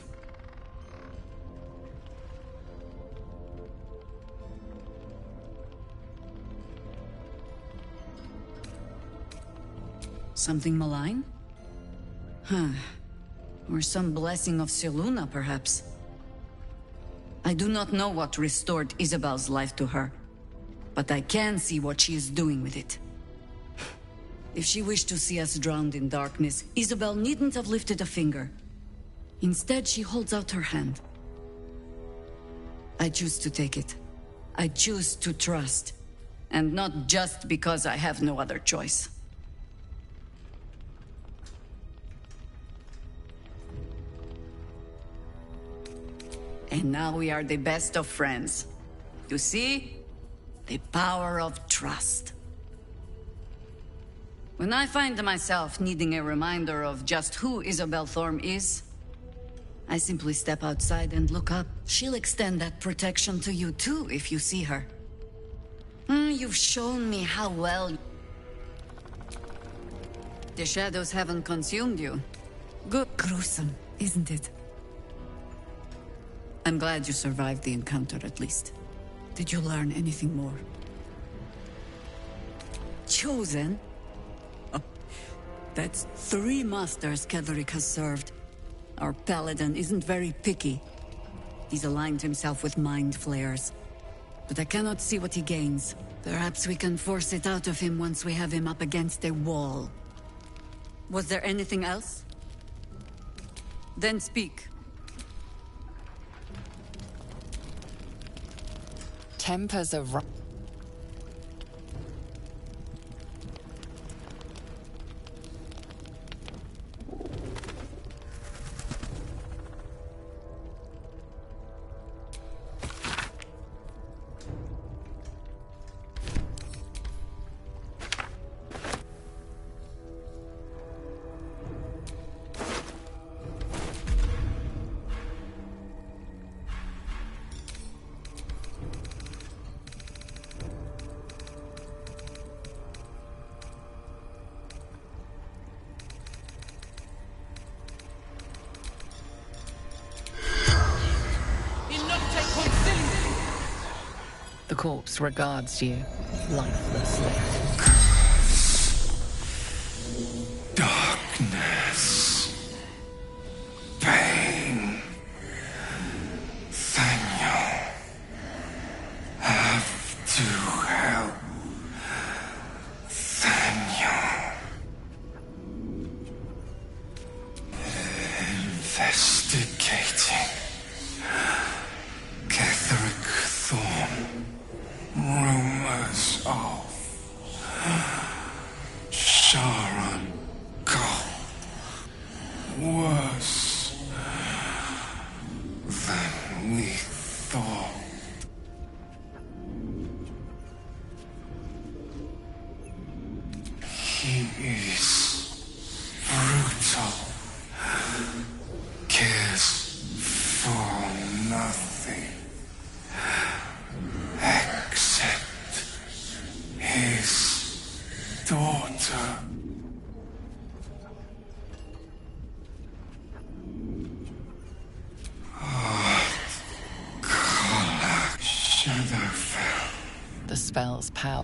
Something malign? Huh. Or some blessing of Selûne, perhaps. I do not know what restored Isabel's life to her, but I can see what she is doing with it. If she wished to see us drowned in darkness, Isabel needn't have lifted a finger. Instead, she holds out her hand. I choose to take it. I choose to trust. And not just because I have no other choice. And now we are the best of friends. You see? The power of trust. When I find myself needing a reminder of just who Isabel Thorm is, I simply step outside and look up. She'll extend that protection to you too, if you see her. You've shown me how well... The shadows haven't consumed you. Good. Gruesome, isn't it? I'm glad you survived the encounter, at least. Did you learn anything more? Chosen? Oh, that's 3 masters Ketheric has served. Our paladin isn't very picky. He's aligned himself with mind flayers. But I cannot see what he gains. Perhaps we can force it out of him once we have him up against a wall. Was there anything else? Then speak. Tempers are right. The corpse regards you lifelessly. Darkness. Pain. Thaniel. Have to help. Thaniel. Investigating. Ketheric Thorm. Rumors. we thought. He is brutal. Cares for nothing except his daughter. Shadowfell. The spell's power.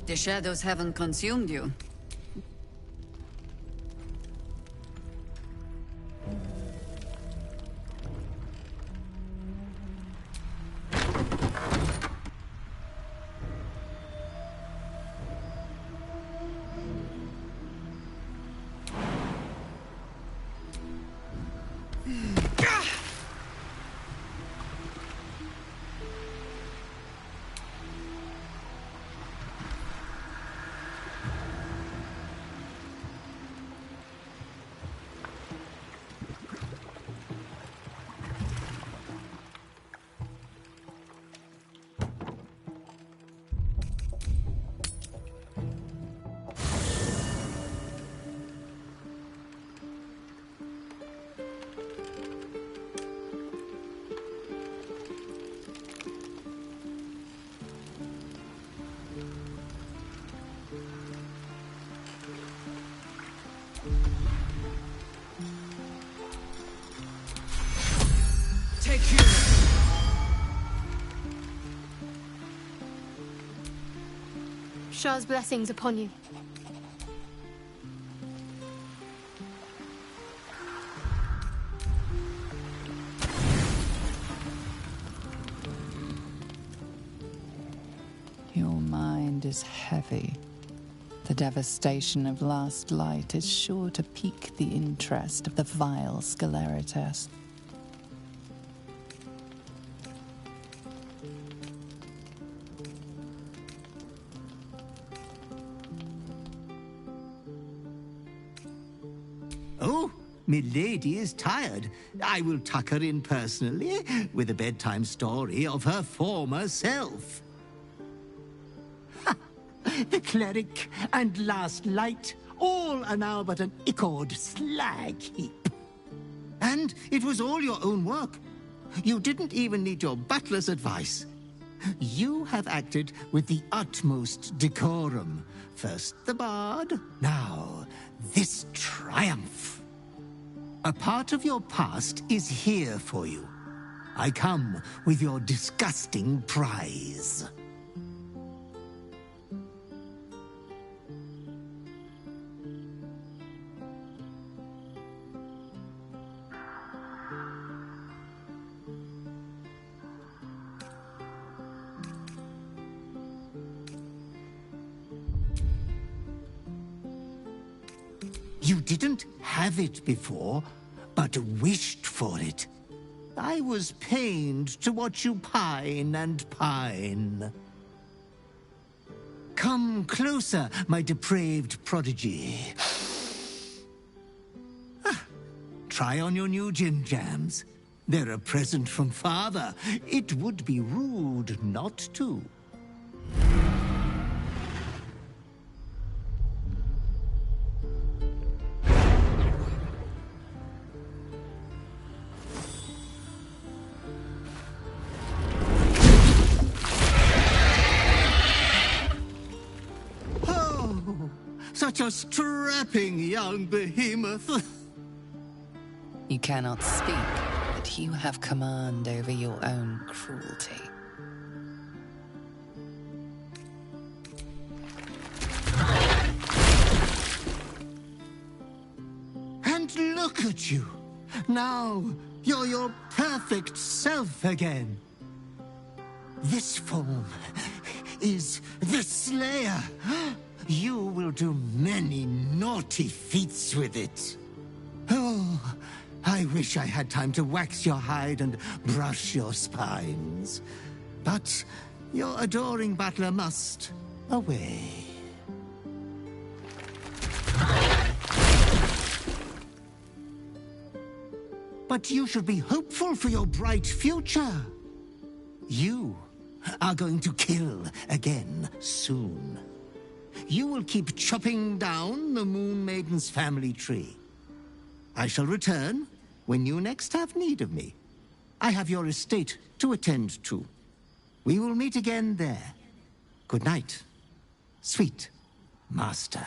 The shadows haven't consumed you. Shah's blessings upon you. Your mind is heavy. The devastation of Last Light is sure to pique the interest of the vile Sceleritas. Oh, milady is tired. I will tuck her in personally with a bedtime story of her former self. Ha! The cleric and Last Light, all are now but an ichord slag heap. And it was all your own work. You didn't even need your butler's advice. You have acted with the utmost decorum. First the bard, now this triumph. A part of your past is here for you. I come with your disgusting prize. You didn't have it before, but wished for it. I was pained to watch you pine and pine. Come closer, my depraved prodigy. Try on your new gin jams. They're a present from Father. It would be rude not to. Such a strapping young behemoth. You cannot speak, but you have command over your own cruelty. And look at you. Now you're your perfect self again. This form is the Slayer. You will do many naughty feats with it. Oh, I wish I had time to wax your hide and brush your spines. But your adoring butler must away. But you should be hopeful for your bright future. You are going to kill again soon. You will keep chopping down the Moon Maiden's family tree. I shall return when you next have need of me. I have your estate to attend to. We will meet again there. Good night, sweet master.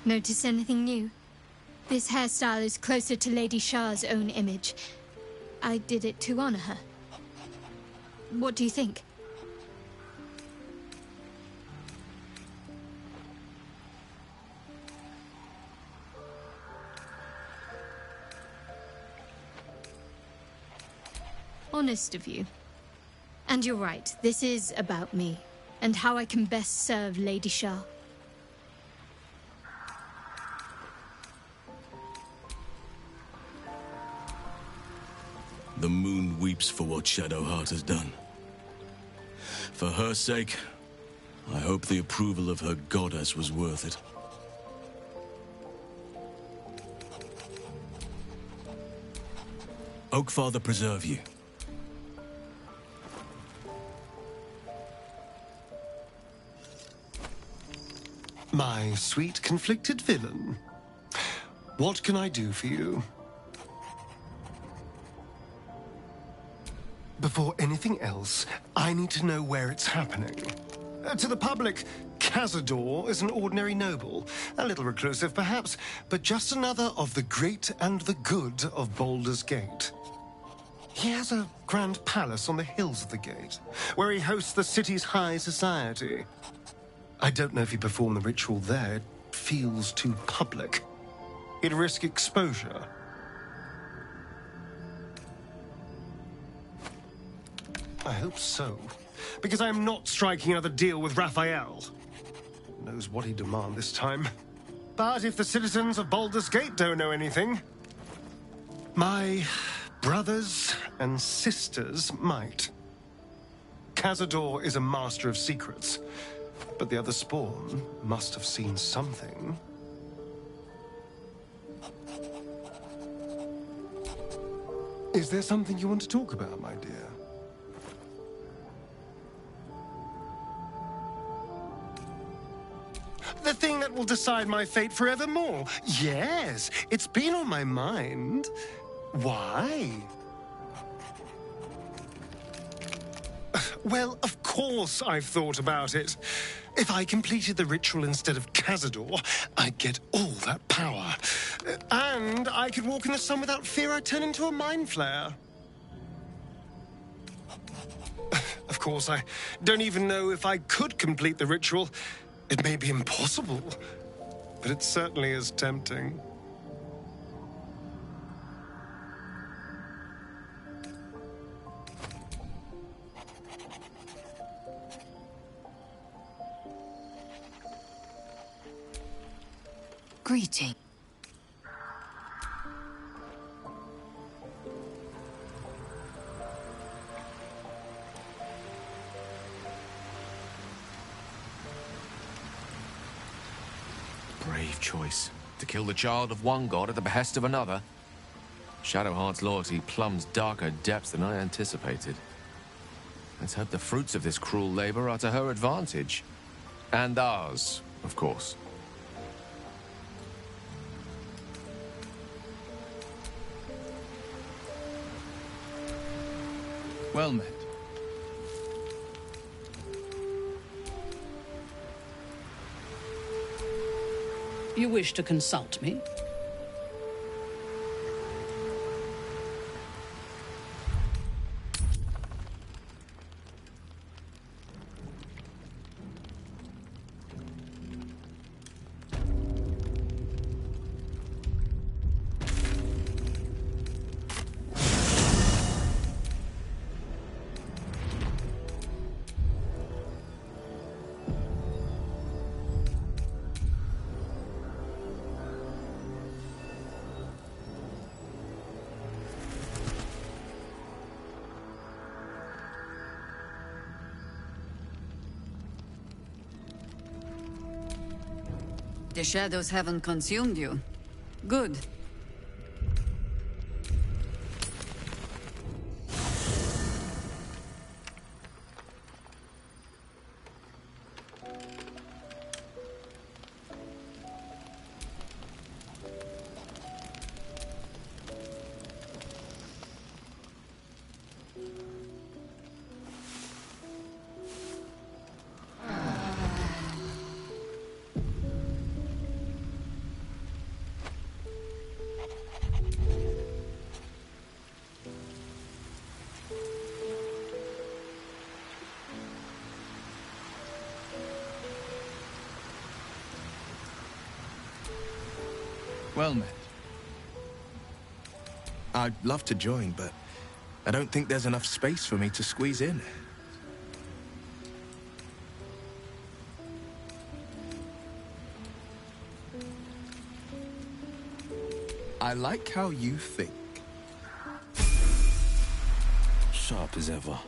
Notice anything new? This hairstyle is closer to Lady Shah's own image. I did it to honor her. What do you think? Honest of you. And you're right, this is about me, and how I can best serve Lady Shah. The moon weeps for what Shadowheart has done. For her sake, I hope the approval of her goddess was worth it. Oakfather preserve you. My sweet conflicted villain. What can I do for you? Before anything else, I need to know where it's happening. To the public, Cazador is an ordinary noble. A little reclusive, perhaps, but just another of the great and the good of Baldur's Gate. He has a grand palace on the hills of the gate, where he hosts the city's high society. I don't know if he performed the ritual there. It feels too public. He'd risk exposure. I hope so, because I am not striking another deal with Raphael. Who knows what he'd demand this time. But if the citizens of Baldur's Gate don't know anything, my brothers and sisters might. Cazador is a master of secrets, but the other spawn must have seen something. Is there something you want to talk about, my dear? The thing that will decide my fate forevermore. Yes, it's been on my mind. Why? Well, of course I've thought about it. If I completed the ritual instead of Cazador, I'd get all that power. And I could walk in the sun without fear I'd turn into a mind flare. Of course, I don't even know if I could complete the ritual. It may be impossible, but it certainly is tempting. Greeting. Brave choice. To kill the child of one god at the behest of another. Shadowheart's loyalty plumbs darker depths than I anticipated. Let's hope the fruits of this cruel labor are to her advantage. And ours, of course. Well met. You wish to consult me? The shadows haven't consumed you. Good. Well met. I'd love to join, but I don't think there's enough space for me to squeeze in. I like how you think. Sharp as ever.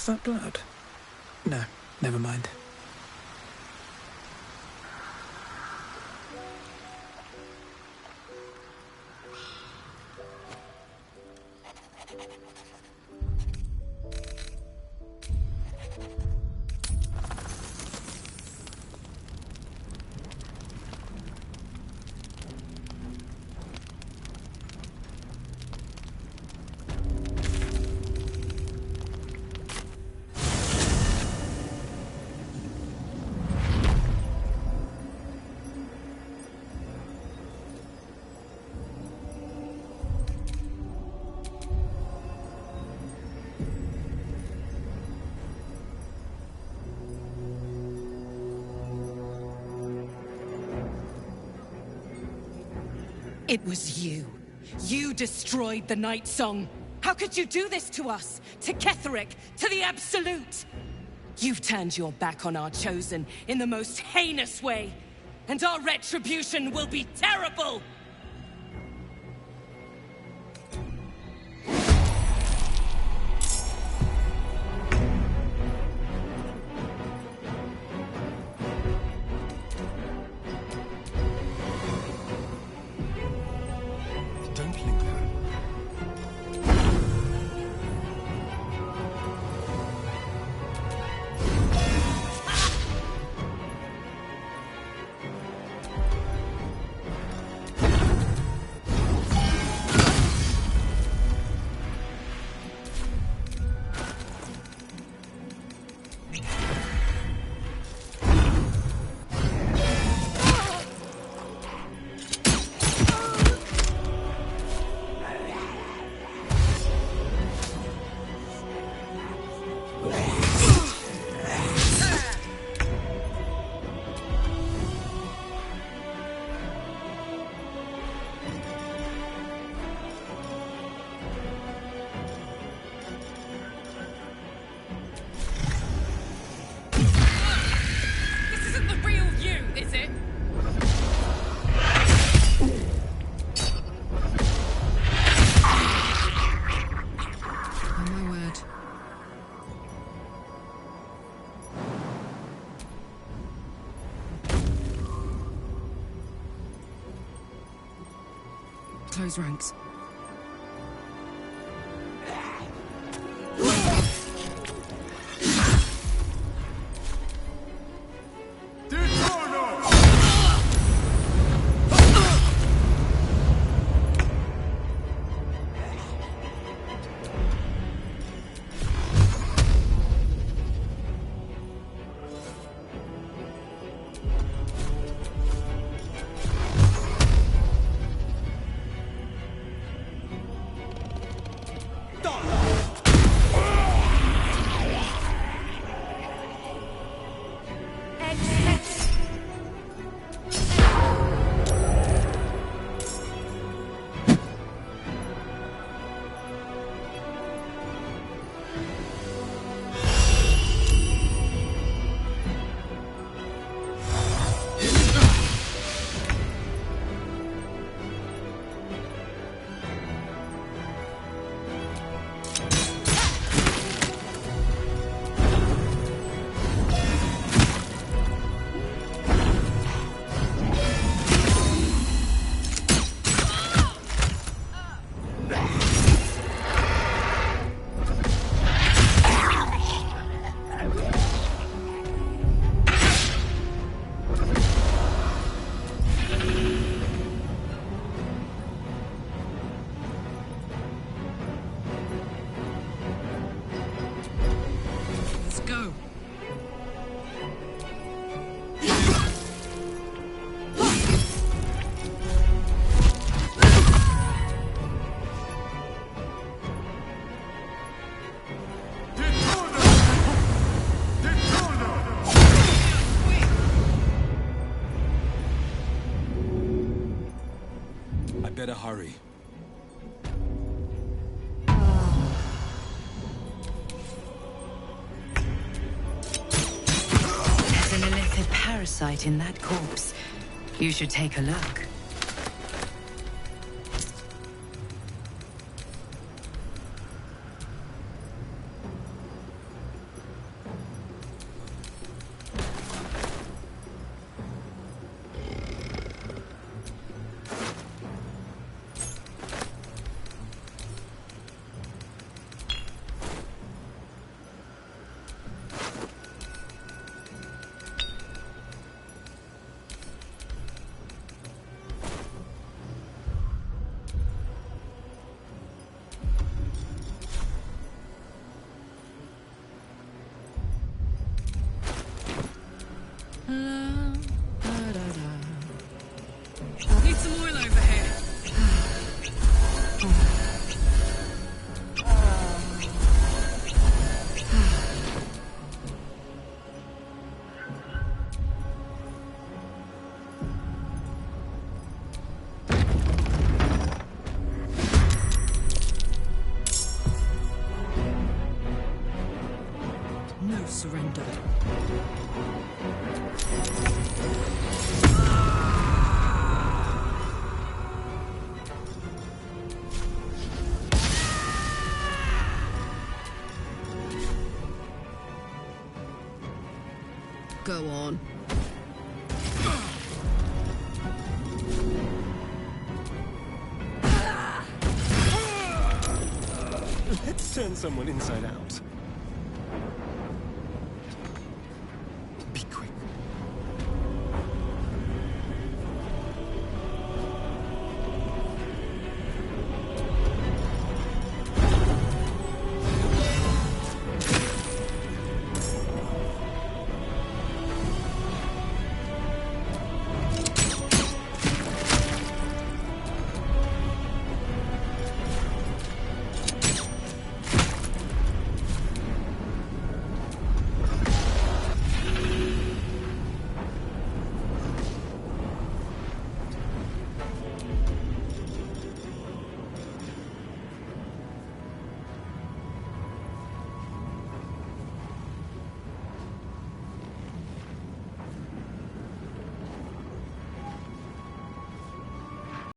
Is that blood? No, never mind. It was you. You destroyed the Night Song. How could you do this to us? To Ketheric? To the Absolute? You've turned your back on our Chosen in the most heinous way. And our retribution will be terrible! Close ranks. parasite in that corpse. You should take a look. Need some oil over here. No surrender. Go on. Let's turn someone inside out.